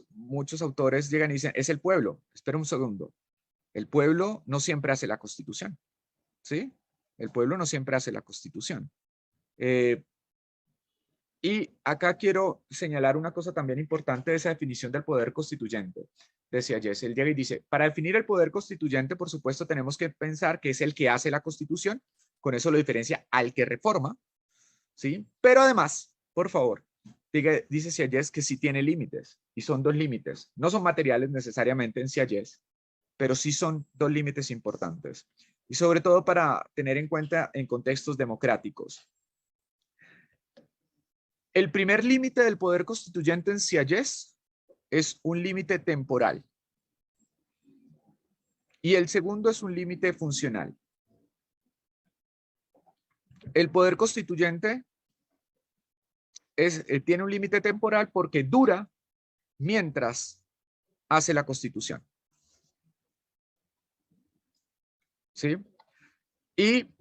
muchos autores llegan y dicen, es el pueblo. Espera un segundo. El pueblo no siempre hace la constitución, ¿sí? El pueblo no siempre hace la constitución. Y acá quiero señalar una cosa también importante de esa definición del poder constituyente. Decía Jesse, él llega y dice, para definir el poder constituyente, por supuesto, tenemos que pensar que es el que hace la constitución. Con eso lo diferencia al que reforma, ¿sí? Pero además, por favor, dice Sieyès que sí tiene límites, y son dos límites. No son materiales necesariamente en Sieyès, pero sí son dos límites importantes. Y sobre todo para tener en cuenta en contextos democráticos. El primer límite del poder constituyente en Sieyès es un límite temporal. Y el segundo es un límite funcional. El poder constituyente tiene un límite temporal porque dura mientras hace la Constitución. ¿Sí? Y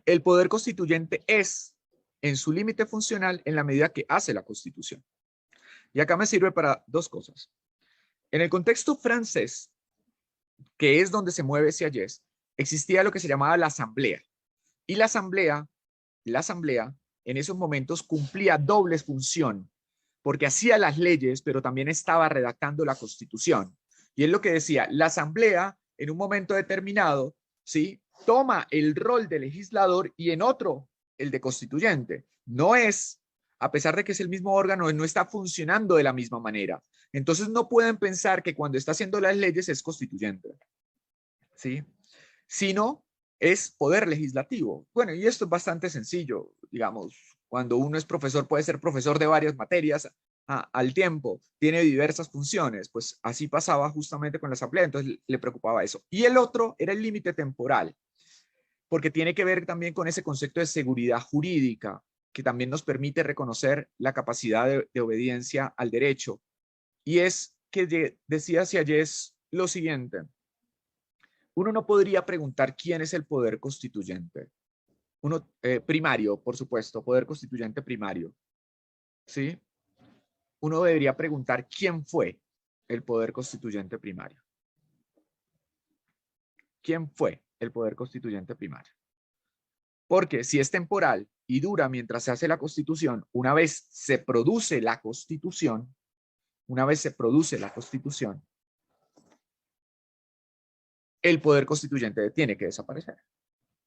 el poder constituyente es en su límite funcional en la medida que hace la Constitución. Y acá me sirve para dos cosas. En el contexto francés, que es donde se mueve Sieyès, existía lo que se llamaba la asamblea. Y la asamblea en esos momentos cumplía doble función, porque hacía las leyes, pero también estaba redactando la Constitución. Y es lo que decía, la asamblea en un momento determinado, ¿sí?, toma el rol de legislador y en otro el de constituyente. No es, a pesar de que es el mismo órgano, no está funcionando de la misma manera. Entonces no pueden pensar que cuando está haciendo las leyes es constituyente, ¿sí? Sino es poder legislativo. Bueno, y esto es bastante sencillo, digamos, cuando uno es profesor puede ser profesor de varias materias al tiempo, tiene diversas funciones, pues así pasaba justamente con la asamblea, entonces le preocupaba eso. Y el otro era el límite temporal, porque tiene que ver también con ese concepto de seguridad jurídica, que también nos permite reconocer la capacidad de obediencia al derecho. Y es que decía Sieyès lo siguiente: uno no podría preguntar quién es el poder constituyente. Uno, primario, por supuesto, poder constituyente primario, ¿sí? Uno debería preguntar quién fue el poder constituyente primario. ¿Quién fue el poder constituyente primario? Porque si es temporal y dura mientras se hace la Constitución, una vez se produce la Constitución, el poder constituyente tiene que desaparecer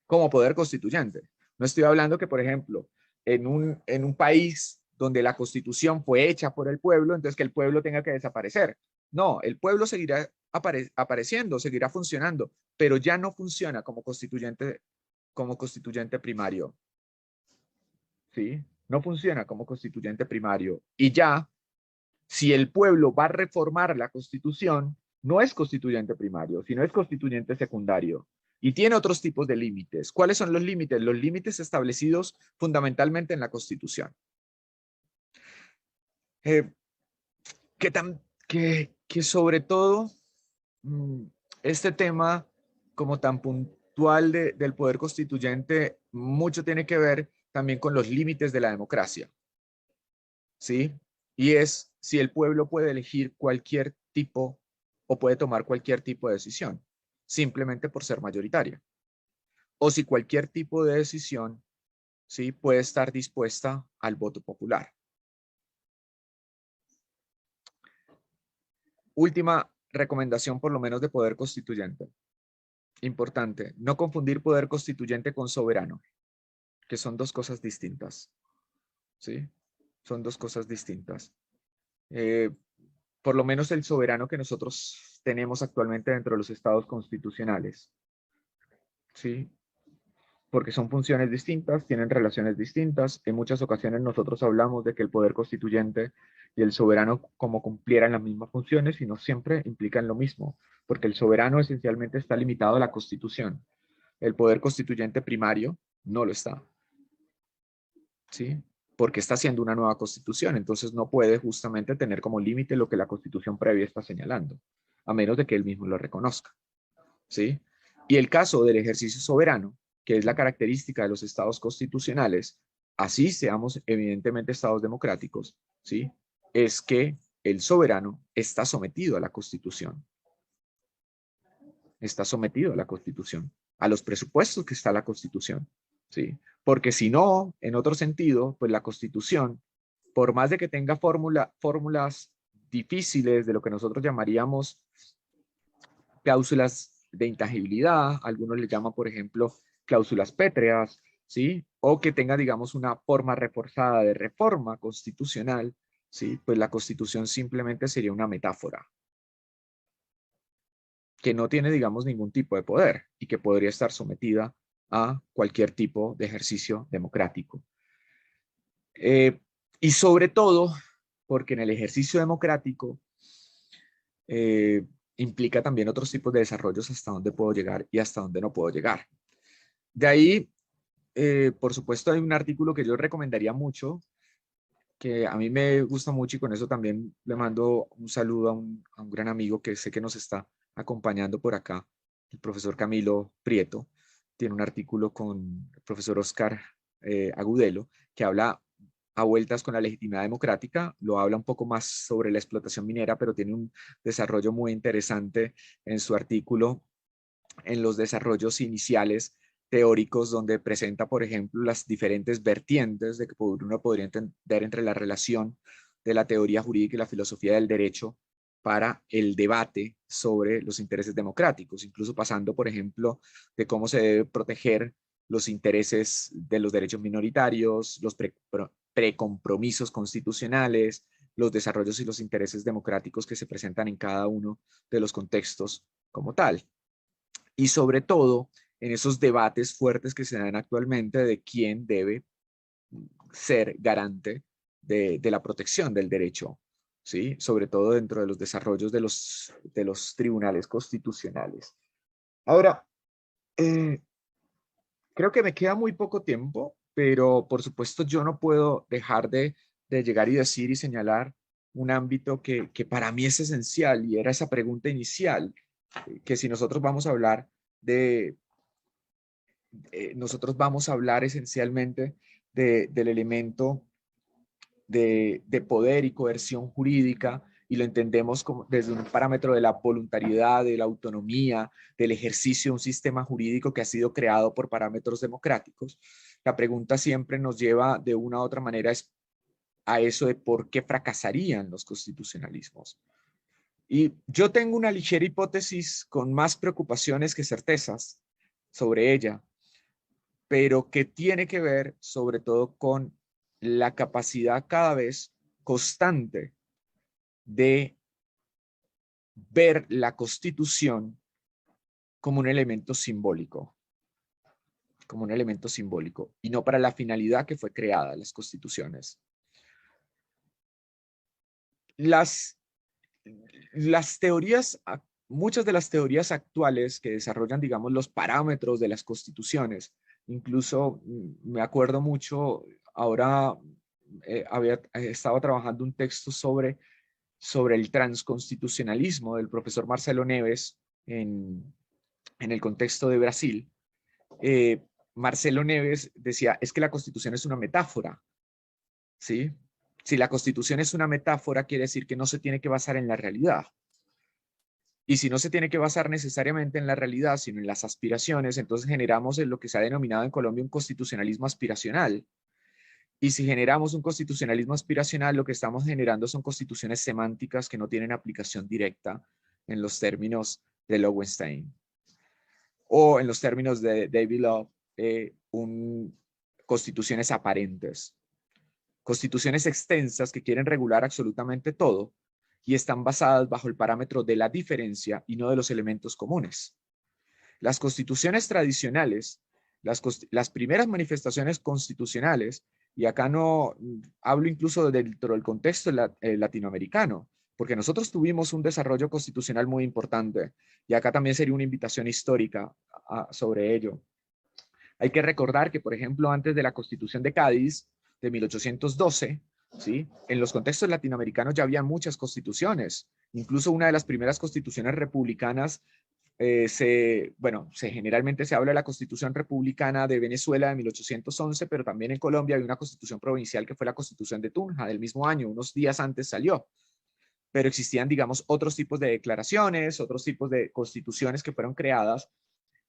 como poder constituyente. No estoy hablando que, por ejemplo, en un país donde la constitución fue hecha por el pueblo, entonces que el pueblo tenga que desaparecer. No, el pueblo seguirá apareciendo, seguirá funcionando, pero ya no funciona como constituyente primario. ¿Sí? No funciona como constituyente primario. Y ya, si el pueblo va a reformar la constitución, no es constituyente primario, sino es constituyente secundario. Y tiene otros tipos de límites. ¿Cuáles son los límites? Los límites establecidos fundamentalmente en la Constitución. Que sobre todo este tema como tan puntual del poder constituyente, mucho tiene que ver también con los límites de la democracia. ¿Sí? Y es si el pueblo puede elegir cualquier tipo o puede tomar cualquier tipo de decisión, simplemente por ser mayoritaria. O si cualquier tipo de decisión, ¿sí?, puede estar dispuesta al voto popular. Última recomendación, por lo menos, de poder constituyente. Importante, no confundir poder constituyente con soberano, que son dos cosas distintas. ¿Sí? Son dos cosas distintas. Por lo menos el soberano que nosotros tenemos actualmente dentro de los estados constitucionales. ¿Sí? Porque son funciones distintas, tienen relaciones distintas. En muchas ocasiones nosotros hablamos de que el poder constituyente y el soberano como cumplieran las mismas funciones y no siempre implican lo mismo, porque el soberano esencialmente está limitado a la Constitución. El poder constituyente primario no lo está. ¿Sí? Porque está haciendo una nueva constitución, entonces no puede justamente tener como límite lo que la constitución previa está señalando, a menos de que él mismo lo reconozca. ¿Sí? Y el caso del ejercicio soberano, que es la característica de los estados constitucionales, así seamos evidentemente estados democráticos, ¿sí?, es que el soberano está sometido a la Constitución. Está sometido a la Constitución, a los presupuestos que está la Constitución, ¿sí? Porque si no, en otro sentido, pues la Constitución, por más de que tenga fórmulas difíciles de lo que nosotros llamaríamos cláusulas de intangibilidad, algunos le llaman, por ejemplo, cláusulas pétreas, ¿sí? O que tenga, digamos, una forma reforzada de reforma constitucional, ¿sí? Pues la Constitución simplemente sería una metáfora que no tiene, digamos, ningún tipo de poder y que podría estar sometida a cualquier tipo de ejercicio democrático. Y sobre todo, porque en el ejercicio democrático implica también otros tipos de desarrollos hasta dónde puedo llegar y hasta dónde no puedo llegar. De ahí, por supuesto, hay un artículo que yo recomendaría mucho, que a mí me gusta mucho y con eso también le mando un saludo a un gran amigo que sé que nos está acompañando por acá, el profesor Camilo Prieto. Tiene un artículo con el profesor Oscar Agudelo, que habla a vueltas con la legitimidad democrática, lo habla un poco más sobre la explotación minera, pero tiene un desarrollo muy interesante en su artículo, en los desarrollos iniciales teóricos, donde presenta, por ejemplo, las diferentes vertientes de que uno podría entender entre la relación de la teoría jurídica y la filosofía del derecho para el debate sobre los intereses democráticos, incluso pasando, por ejemplo, de cómo se debe proteger los intereses de los derechos minoritarios, los precompromisos constitucionales, los desarrollos y los intereses democráticos que se presentan en cada uno de los contextos como tal. Y sobre todo en esos debates fuertes que se dan actualmente de quién debe ser garante de la protección del derecho, ¿sí? Sobre todo dentro de los desarrollos de los tribunales constitucionales. Ahora, creo que me queda muy poco tiempo, pero por supuesto yo no puedo dejar de llegar y decir y señalar un ámbito que para mí es esencial, y era esa pregunta inicial, que si nosotros vamos a hablar nosotros vamos a hablar esencialmente del elemento de poder y coerción jurídica, y lo entendemos como desde un parámetro de la voluntariedad, de la autonomía, del ejercicio de un sistema jurídico que ha sido creado por parámetros democráticos. La pregunta siempre nos lleva de una u otra manera a eso de por qué fracasarían los constitucionalismos. Y yo tengo una ligera hipótesis con más preocupaciones que certezas sobre ella, pero que tiene que ver sobre todo con la capacidad cada vez constante de ver la Constitución como un elemento simbólico, y no para la finalidad que fue creada las constituciones. Las teorías, muchas de las teorías actuales que desarrollan, digamos, los parámetros de las constituciones, incluso me acuerdo mucho, ahora estaba trabajando un texto sobre el transconstitucionalismo del profesor Marcelo Neves en el contexto de Brasil. Marcelo Neves decía, es que la Constitución es una metáfora, ¿sí? Si la Constitución es una metáfora, quiere decir que no se tiene que basar en la realidad. Y si no se tiene que basar necesariamente en la realidad, sino en las aspiraciones, entonces generamos lo que se ha denominado en Colombia un constitucionalismo aspiracional. Y si generamos un constitucionalismo aspiracional, lo que estamos generando son constituciones semánticas que no tienen aplicación directa en los términos de Lowenstein. O en los términos de David Love, constituciones aparentes. Constituciones extensas que quieren regular absolutamente todo y están basadas bajo el parámetro de la diferencia y no de los elementos comunes. Las constituciones tradicionales, las primeras manifestaciones constitucionales, y acá no hablo incluso dentro del contexto latinoamericano, porque nosotros tuvimos un desarrollo constitucional muy importante, y acá también sería una invitación histórica sobre ello. Hay que recordar que, por ejemplo, antes de la Constitución de Cádiz, de 1812, ¿sí? En los contextos latinoamericanos ya había muchas constituciones. Incluso una de las primeras constituciones republicanas, generalmente se habla de la Constitución Republicana de Venezuela de 1811, pero también en Colombia hay una constitución provincial que fue la Constitución de Tunja del mismo año, unos días antes salió. Pero existían, digamos, otros tipos de declaraciones, otros tipos de constituciones que fueron creadas.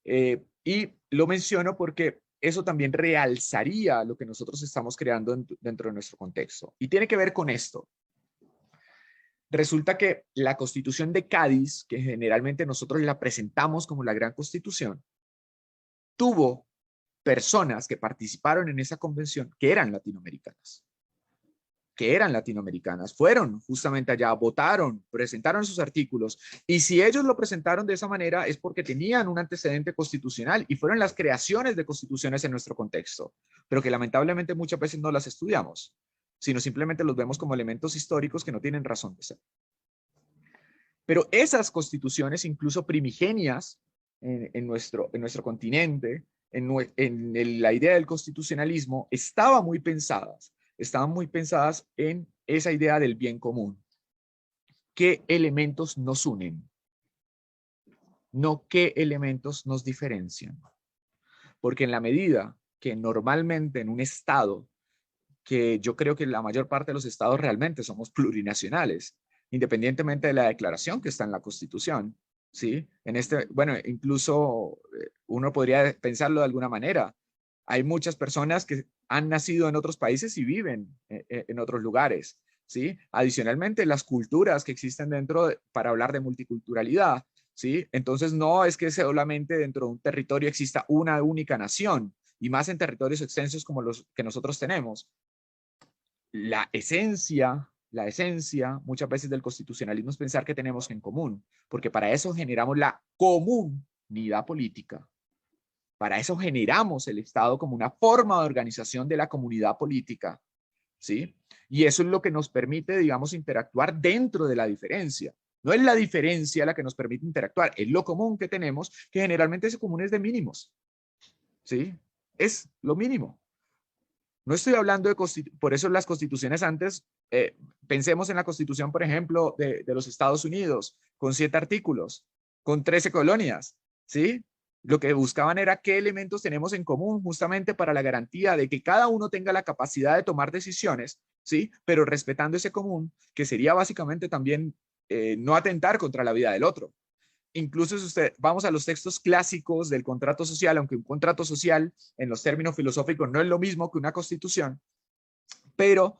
Y lo menciono porque eso también realzaría lo que nosotros estamos creando dentro de nuestro contexto. Y tiene que ver con esto. Resulta que la Constitución de Cádiz, que generalmente nosotros la presentamos como la Gran Constitución, tuvo personas que participaron en esa convención que eran latinoamericanas. Fueron justamente allá, votaron, presentaron sus artículos, y si ellos lo presentaron de esa manera es porque tenían un antecedente constitucional y fueron las creaciones de constituciones en nuestro contexto, pero que lamentablemente muchas veces no las estudiamos, sino simplemente los vemos como elementos históricos que no tienen razón de ser. Pero esas constituciones, incluso primigenias en nuestro continente, en la idea del constitucionalismo, estaban muy pensadas en esa idea del bien común. ¿Qué elementos nos unen? No qué elementos nos diferencian. Porque en la medida que normalmente en un estado, que yo creo que la mayor parte de los estados realmente somos plurinacionales, independientemente de la declaración que está en la Constitución, ¿sí? Incluso uno podría pensarlo de alguna manera. Hay muchas personas que han nacido en otros países y viven en otros lugares, ¿sí? Adicionalmente, las culturas que existen para hablar de multiculturalidad, ¿sí? Entonces, no es que solamente dentro de un territorio exista una única nación, y más en territorios extensos como los que nosotros tenemos. La esencia muchas veces del constitucionalismo es pensar que tenemos en común, porque para eso generamos la comunidad política. Para eso generamos el Estado como una forma de organización de la comunidad política, ¿sí? Y eso es lo que nos permite, digamos, interactuar dentro de la diferencia. No es la diferencia la que nos permite interactuar, es lo común que tenemos, que generalmente ese común es de mínimos, ¿sí? Es lo mínimo. No estoy hablando de por eso las constituciones antes, pensemos en la constitución, por ejemplo, de los Estados Unidos, con 7 artículos, con 13 colonias, ¿sí? Lo que buscaban era qué elementos tenemos en común justamente para la garantía de que cada uno tenga la capacidad de tomar decisiones, ¿sí? Pero respetando ese común, que sería básicamente también no atentar contra la vida del otro. Incluso si vamos a los textos clásicos del contrato social, aunque un contrato social en los términos filosóficos no es lo mismo que una constitución, pero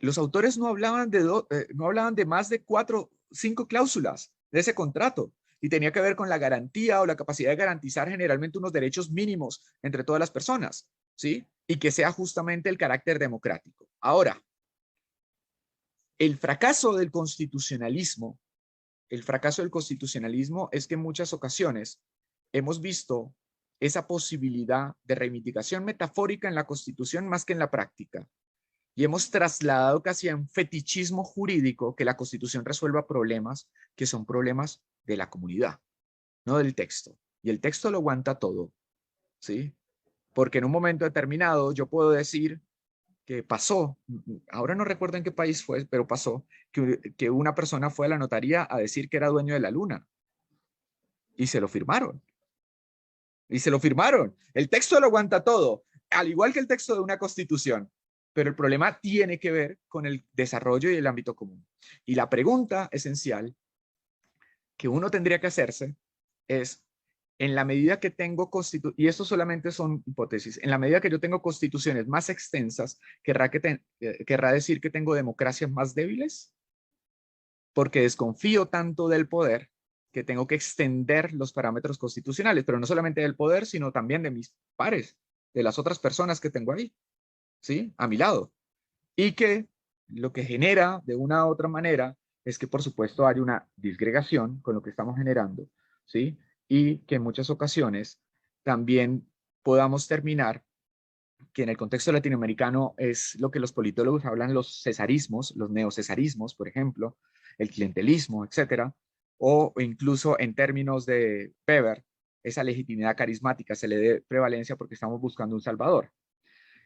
los autores no hablaban de más de 4 o 5 cláusulas de ese contrato. y tenía que ver con la garantía o la capacidad de garantizar generalmente unos derechos mínimos entre todas las personas, ¿sí? Y que sea justamente el carácter democrático. Ahora, el fracaso del constitucionalismo es que en muchas ocasiones hemos visto esa posibilidad de reivindicación metafórica en la Constitución más que en la práctica. Y hemos trasladado casi a un fetichismo jurídico que la Constitución resuelva problemas que son problemas de la comunidad, no del texto. Y el texto lo aguanta todo, ¿sí? Porque en un momento determinado yo puedo decir que pasó, ahora no recuerdo en qué país fue, pero pasó, que una persona fue a la notaría a decir que era dueño de la luna y se lo firmaron. Y se lo firmaron. El texto lo aguanta todo, al igual que el texto de una constitución. Pero el problema tiene que ver con el desarrollo y el ámbito común. Y la pregunta esencial que uno tendría que hacerse es, en la medida que tengo y esto solamente son hipótesis, en la medida que yo tengo constituciones más extensas, ¿querrá decir que tengo democracias más débiles? Porque desconfío tanto del poder que tengo que extender los parámetros constitucionales, pero no solamente del poder, sino también de mis pares, de las otras personas que tengo ahí, ¿sí? A mi lado. Y que lo que genera de una u otra manera es que, por supuesto, hay una disgregación con lo que estamos generando, ¿sí? Y que en muchas ocasiones también podamos terminar, que en el contexto latinoamericano es lo que los politólogos hablan los cesarismos, los neocesarismos, por ejemplo, el clientelismo, etcétera, o incluso en términos de Weber, esa legitimidad carismática se le dé prevalencia porque estamos buscando un salvador.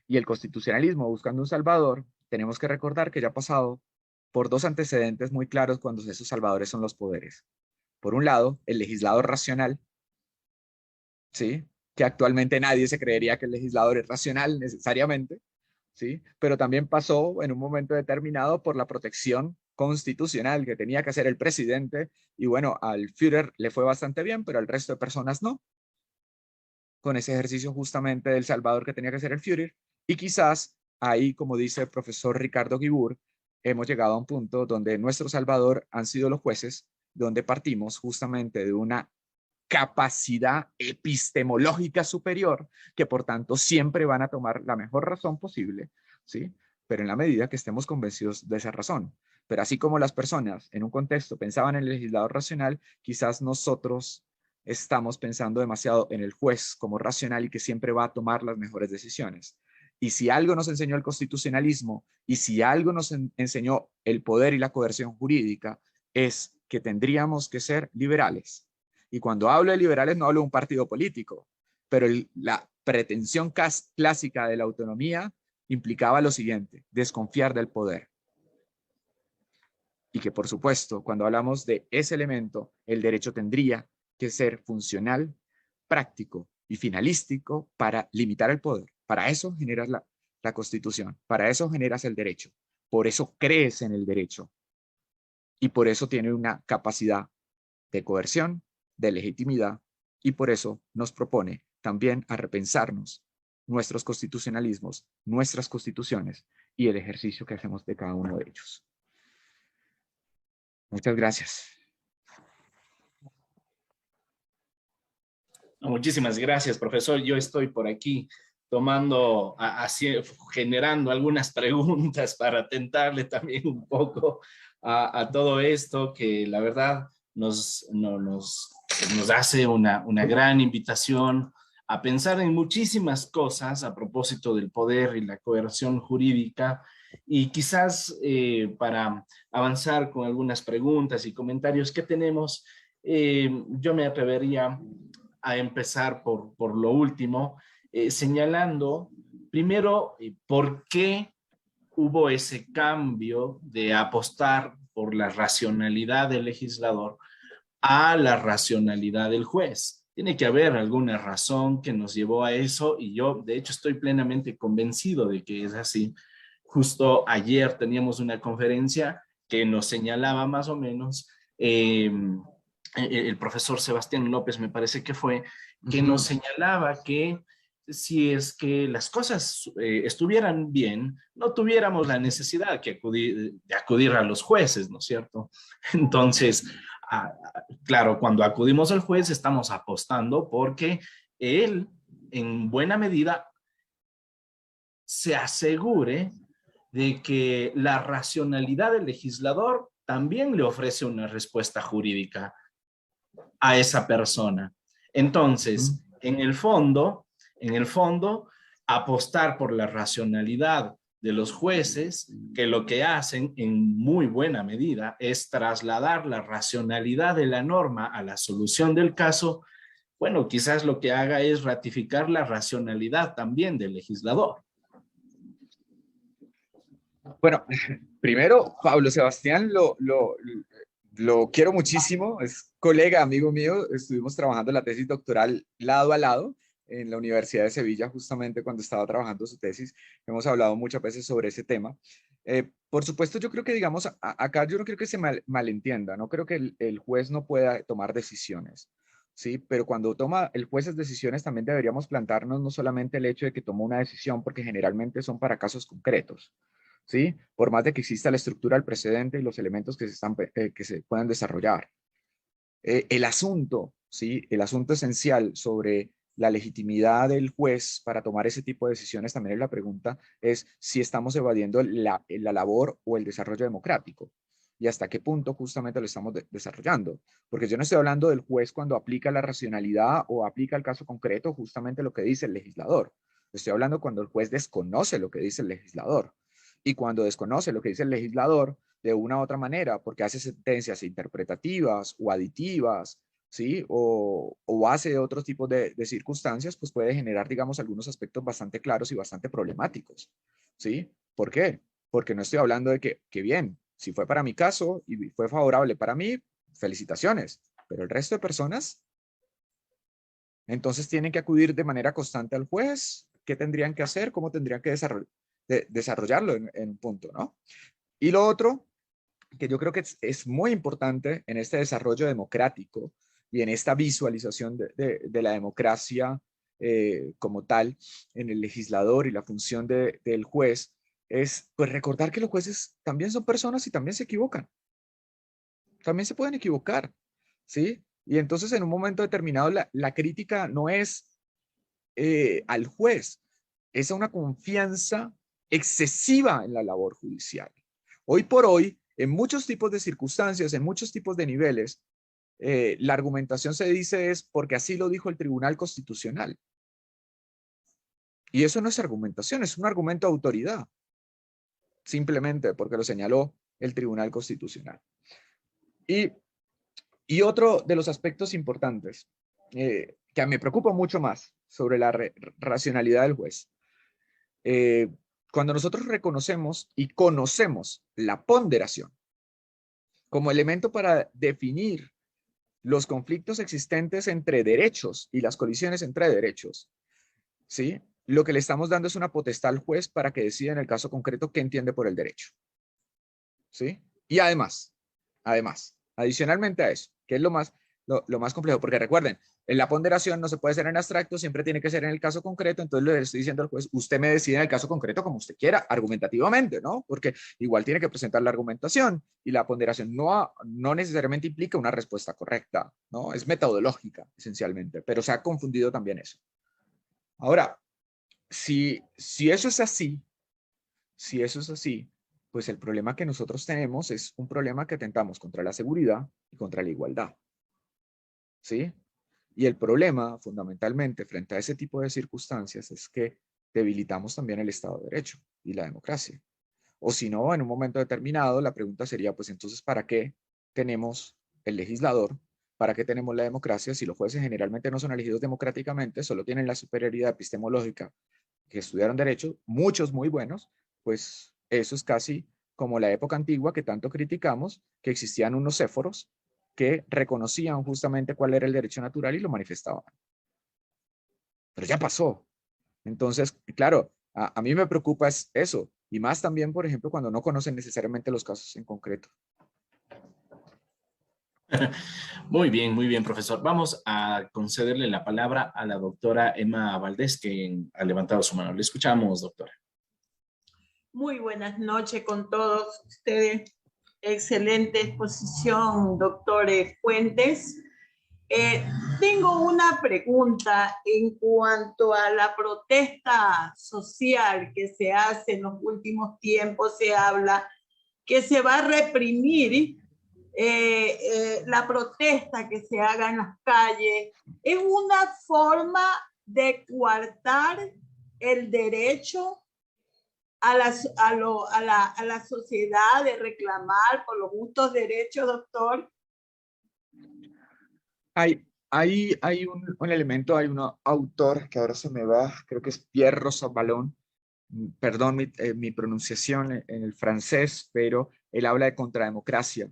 Y el constitucionalismo buscando un salvador, tenemos que recordar que ya ha pasado por dos antecedentes muy claros cuando esos salvadores son los poderes. Por un lado, el legislador racional, ¿sí? Que actualmente nadie se creería que el legislador es racional necesariamente, ¿sí? Pero también pasó en un momento determinado por la protección constitucional que tenía que hacer el presidente, y bueno, al Führer le fue bastante bien, pero al resto de personas no, con ese ejercicio justamente del salvador que tenía que hacer el Führer, y quizás ahí, como dice el profesor Ricardo Guibur, hemos llegado a un punto donde nuestro salvador han sido los jueces, donde partimos justamente de una capacidad epistemológica superior, que por tanto siempre van a tomar la mejor razón posible, ¿sí? Pero en la medida que estemos convencidos de esa razón. Pero así como las personas en un contexto pensaban en el legislador racional, quizás nosotros estamos pensando demasiado en el juez como racional y que siempre va a tomar las mejores decisiones. Y si algo nos enseñó el constitucionalismo y si algo nos enseñó el poder y la coerción jurídica, es que tendríamos que ser liberales. Y cuando hablo de liberales no hablo de un partido político, pero la pretensión clásica de la autonomía implicaba lo siguiente: desconfiar del poder. Y que, por supuesto, cuando hablamos de ese elemento, el derecho tendría que ser funcional, práctico y finalístico para limitar el poder. Para eso generas la Constitución, para eso generas el derecho, por eso crees en el derecho y por eso tiene una capacidad de coerción, de legitimidad, y por eso nos propone también a repensarnos nuestros constitucionalismos, nuestras constituciones y el ejercicio que hacemos de cada uno de ellos. Muchas gracias. Muchísimas gracias, profesor. Yo estoy por aquí tomando, generando algunas preguntas para tentarle también un poco a todo esto, que la verdad nos hace una gran invitación a pensar en muchísimas cosas a propósito del poder y la coerción jurídica. Y quizás para avanzar con algunas preguntas y comentarios que tenemos, yo me atrevería a empezar por lo último, señalando primero por qué hubo ese cambio de apostar por la racionalidad del legislador a la racionalidad del juez. Tiene que haber alguna razón que nos llevó a eso, y yo de hecho estoy plenamente convencido de que es así. Justo ayer teníamos una conferencia que nos señalaba más o menos el profesor Sebastián López, me parece que fue, que nos señalaba que si es que las cosas estuvieran bien, no tuviéramos la necesidad de acudir a los jueces, ¿no es cierto? Entonces, Claro, cuando acudimos al juez estamos apostando porque él, en buena medida, se asegure de que la racionalidad del legislador también le ofrece una respuesta jurídica a esa persona. Entonces, en el fondo, apostar por la racionalidad de los jueces, que lo que hacen en muy buena medida es trasladar la racionalidad de la norma a la solución del caso. Bueno, quizás lo que haga es ratificar la racionalidad también del legislador. Bueno, primero, Pablo Sebastián lo quiero muchísimo, es colega, amigo mío, estuvimos trabajando la tesis doctoral lado a lado en la Universidad de Sevilla, justamente cuando estaba trabajando su tesis. Hemos hablado muchas veces sobre ese tema. Por supuesto, yo creo que, digamos, acá yo no creo que se malentienda, no creo que el juez no pueda tomar decisiones, ¿sí? Pero cuando toma el juez esas decisiones, también deberíamos plantarnos no solamente el hecho de que tomó una decisión, porque generalmente son para casos concretos, ¿sí? Por más de que exista la estructura del precedente y los elementos que se puedan desarrollar. El asunto, ¿sí? El asunto esencial sobre la legitimidad del juez para tomar ese tipo de decisiones, también es la pregunta, es si estamos evadiendo la labor o el desarrollo democrático y hasta qué punto justamente lo estamos desarrollando. Porque yo no estoy hablando del juez cuando aplica la racionalidad o aplica el caso concreto justamente lo que dice el legislador. Estoy hablando cuando el juez desconoce lo que dice el legislador. Y cuando desconoce lo que dice el legislador de una u otra manera, porque hace sentencias interpretativas o aditivas, ¿sí? O hace otros tipos de circunstancias, pues puede generar, digamos, algunos aspectos bastante claros y bastante problemáticos, ¿sí? ¿Por qué? Porque no estoy hablando de que bien, si fue para mi caso y fue favorable para mí, felicitaciones, pero el resto de personas, entonces tienen que acudir de manera constante al juez. ¿Qué tendrían que hacer? ¿Cómo tendrían que desarrollarlo en un punto, ¿no? Y lo otro, que yo creo que es muy importante en este desarrollo democrático y en esta visualización de la democracia como tal, en el legislador y la función del juez, es pues recordar que los jueces también son personas y también se equivocan. También se pueden equivocar, ¿sí? Y entonces en un momento determinado la crítica no es al juez, es a una confianza excesiva en la labor judicial. Hoy por hoy, en muchos tipos de circunstancias, en muchos tipos de niveles, la argumentación se dice es porque así lo dijo el Tribunal Constitucional. Y eso no es argumentación, es un argumento de autoridad, simplemente porque lo señaló el Tribunal Constitucional. Y otro de los aspectos importantes, que me preocupa mucho más sobre la racionalidad del juez, cuando nosotros reconocemos y conocemos la ponderación como elemento para definir los conflictos existentes entre derechos y las colisiones entre derechos, ¿sí? Lo que le estamos dando es una potestad al juez para que decida en el caso concreto qué entiende por el derecho, ¿sí? Y adicionalmente a eso, que es lo más complejo, porque recuerden, en la ponderación no se puede hacer en abstracto, siempre tiene que ser en el caso concreto, entonces le estoy diciendo al juez, usted me decide en el caso concreto como usted quiera, argumentativamente, ¿no? Porque igual tiene que presentar la argumentación y la ponderación no necesariamente implica una respuesta correcta, ¿no? Es metodológica, esencialmente, pero se ha confundido también eso. Ahora, si eso es así, pues el problema que nosotros tenemos es un problema que atentamos contra la seguridad y contra la igualdad, ¿sí? Y el problema, fundamentalmente, frente a ese tipo de circunstancias es que debilitamos también el Estado de Derecho y la democracia. O si no, en un momento determinado, la pregunta sería, pues entonces, ¿para qué tenemos el legislador? ¿Para qué tenemos la democracia? Si los jueces generalmente no son elegidos democráticamente, solo tienen la superioridad epistemológica que estudiaron Derecho, muchos muy buenos, pues eso es casi como la época antigua que tanto criticamos, que existían unos céforos que reconocían justamente cuál era el derecho natural y lo manifestaban. Pero ya pasó. Entonces, claro, a mí me preocupa es eso, y más también, por ejemplo, cuando no conocen necesariamente los casos en concreto. Muy bien, profesor. Vamos a concederle la palabra a la doctora Emma Valdés, que ha levantado su mano. Le escuchamos, doctora. Muy buenas noches con todos ustedes. Excelente exposición, doctor Fuentes. Tengo una pregunta en cuanto a la protesta social que se hace en los últimos tiempos. Se habla que se va a reprimir la protesta que se haga en las calles. Es una forma de coartar el derecho a la sociedad de reclamar por los justos derechos, doctor. Hay un elemento, hay un autor que ahora se me va, creo que es Pierre Rosanvallon, perdón mi pronunciación en el francés, pero él habla de contrademocracia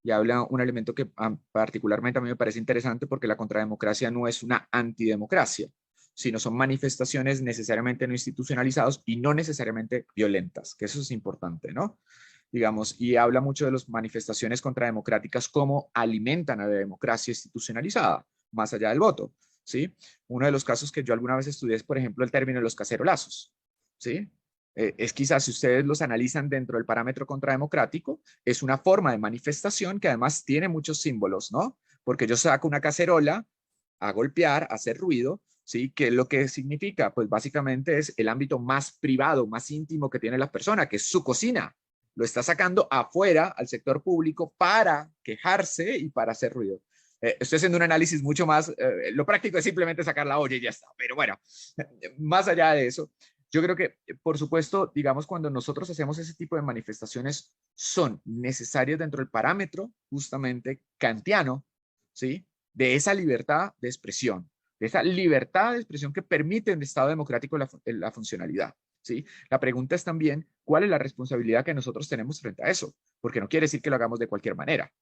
y habla un elemento que particularmente a mí me parece interesante, porque la contrademocracia no es una antidemocracia, sino son manifestaciones necesariamente no institucionalizadas y no necesariamente violentas, que eso es importante, ¿no? Digamos, y habla mucho de las manifestaciones contrademocráticas como alimentan a la democracia institucionalizada, más allá del voto, ¿sí? Uno de los casos que yo alguna vez estudié es, por ejemplo, el término de los cacerolazos, ¿sí? Es quizás, si ustedes los analizan dentro del parámetro contrademocrático, es una forma de manifestación que además tiene muchos símbolos, ¿no? Porque yo saco una cacerola a golpear, a hacer ruido, ¿sí? ¿Qué es lo que significa? Pues básicamente es el ámbito más privado, más íntimo que tiene la persona, que es su cocina. Lo está sacando afuera al sector público para quejarse y para hacer ruido. Estoy haciendo un análisis mucho más, lo práctico es simplemente sacar la olla y ya está, pero bueno, más allá de eso, yo creo que, por supuesto, digamos, cuando nosotros hacemos ese tipo de manifestaciones, son necesarias dentro del parámetro justamente kantiano, ¿sí? De esa libertad de expresión, de esa libertad de expresión que permite en el Estado democrático la funcionalidad, ¿sí? La pregunta es también, ¿cuál es la responsabilidad que nosotros tenemos frente a eso? Porque no quiere decir que lo hagamos de cualquier manera,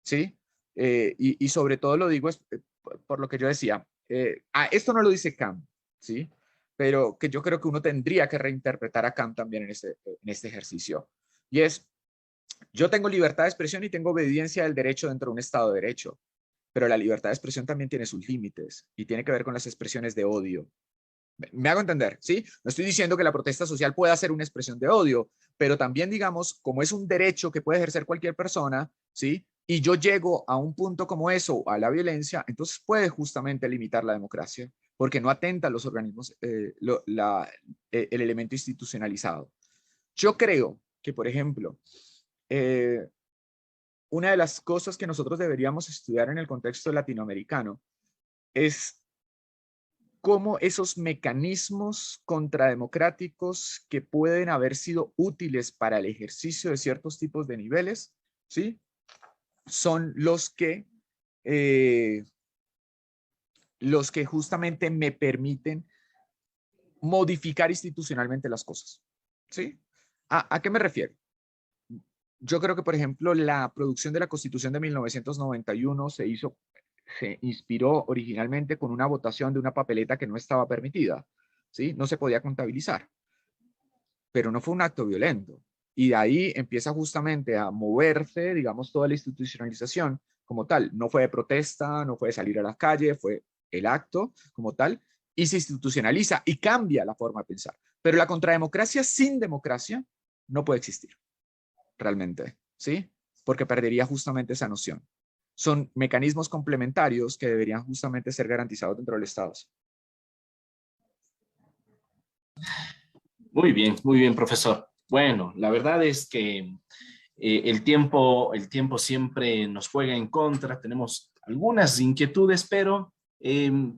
¿sí? Y sobre todo lo digo por lo que yo decía, esto no lo dice Kant, ¿sí? Pero que yo creo que uno tendría que reinterpretar a Kant también en este ejercicio. Y es, yo tengo libertad de expresión y tengo obediencia del derecho dentro de un Estado de Derecho, pero la libertad de expresión también tiene sus límites y tiene que ver con las expresiones de odio. ¿Me hago entender? ¿Sí? No estoy diciendo que la protesta social pueda ser una expresión de odio, pero también, digamos, como es un derecho que puede ejercer cualquier persona, ¿sí? Y yo llego a un punto como eso, a la violencia, entonces puede justamente limitar la democracia, porque no atenta a los organismos, el elemento institucionalizado. Yo creo que, por ejemplo, una de las cosas que nosotros deberíamos estudiar en el contexto latinoamericano es cómo esos mecanismos contrademocráticos que pueden haber sido útiles para el ejercicio de ciertos tipos de niveles, ¿sí? Son los que justamente me permiten modificar institucionalmente las cosas, ¿sí? ¿A qué me refiero? Yo creo que, por ejemplo, la producción de la Constitución de 1991 se inspiró originalmente con una votación de una papeleta que no estaba permitida, ¿sí? No se podía contabilizar, pero no fue un acto violento. Y de ahí empieza justamente a moverse, digamos, toda la institucionalización como tal. No fue de protesta, no fue de salir a las calles, fue el acto como tal, y se institucionaliza y cambia la forma de pensar. Pero la contrademocracia sin democracia no puede existir, realmente, ¿sí? Porque perdería justamente esa noción. Son mecanismos complementarios que deberían justamente ser garantizados dentro del Estado. Muy bien, profesor. Bueno, la verdad es que el tiempo siempre nos juega en contra. Tenemos algunas inquietudes, pero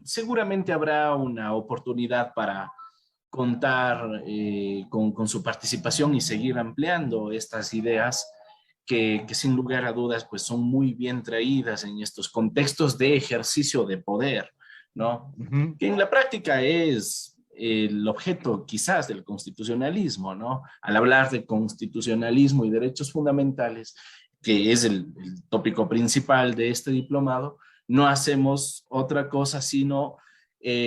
seguramente habrá una oportunidad para contar con su participación y seguir ampliando estas ideas que sin lugar a dudas pues son muy bien traídas en estos contextos de ejercicio de poder, ¿no? Que en la práctica es el objeto quizás del constitucionalismo, ¿no? Al hablar de constitucionalismo y derechos fundamentales, que es el tópico principal de este diplomado, no hacemos otra cosa sino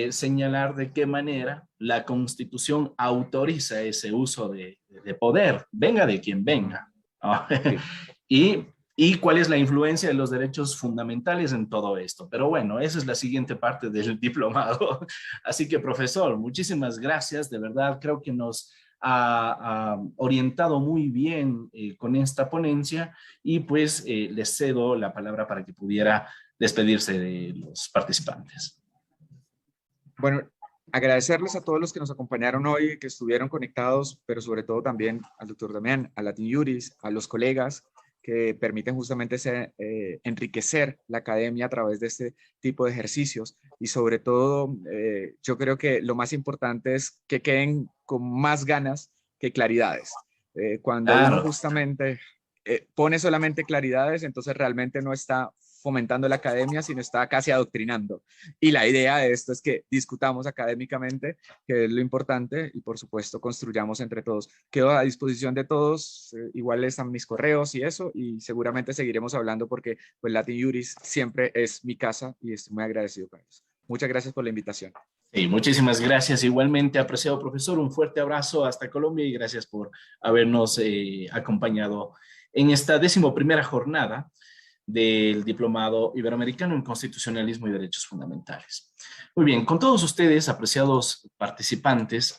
señalar de qué manera la Constitución autoriza ese uso de poder, venga de quien venga. ¿No? y cuál es la influencia de los derechos fundamentales en todo esto. Pero bueno, esa es la siguiente parte del diplomado. Así que, profesor, muchísimas gracias. De verdad, creo que nos ha orientado muy bien con esta ponencia y pues les cedo la palabra para que pudiera despedirse de los participantes. Bueno, agradecerles a todos los que nos acompañaron hoy, que estuvieron conectados, pero sobre todo también al doctor Damián, a Latin Juris, a los colegas que permiten justamente enriquecer la academia a través de este tipo de ejercicios. Y sobre todo, yo creo que lo más importante es que queden con más ganas que claridades. Cuando uno justamente pone solamente claridades, entonces realmente no está fomentando la academia, sino está casi adoctrinando. Y la idea de esto es que discutamos académicamente, que es lo importante, y por supuesto construyamos entre todos. Quedo a disposición de todos, igual están mis correos y eso, y seguramente seguiremos hablando porque pues Latin Juris siempre es mi casa y estoy muy agradecido con ellos. Muchas gracias por la invitación. Sí, muchísimas gracias. Igualmente, apreciado profesor, un fuerte abrazo hasta Colombia y gracias por habernos acompañado en esta 11ª jornada del Diplomado Iberoamericano en Constitucionalismo y Derechos Fundamentales. Muy bien, con todos ustedes, apreciados participantes,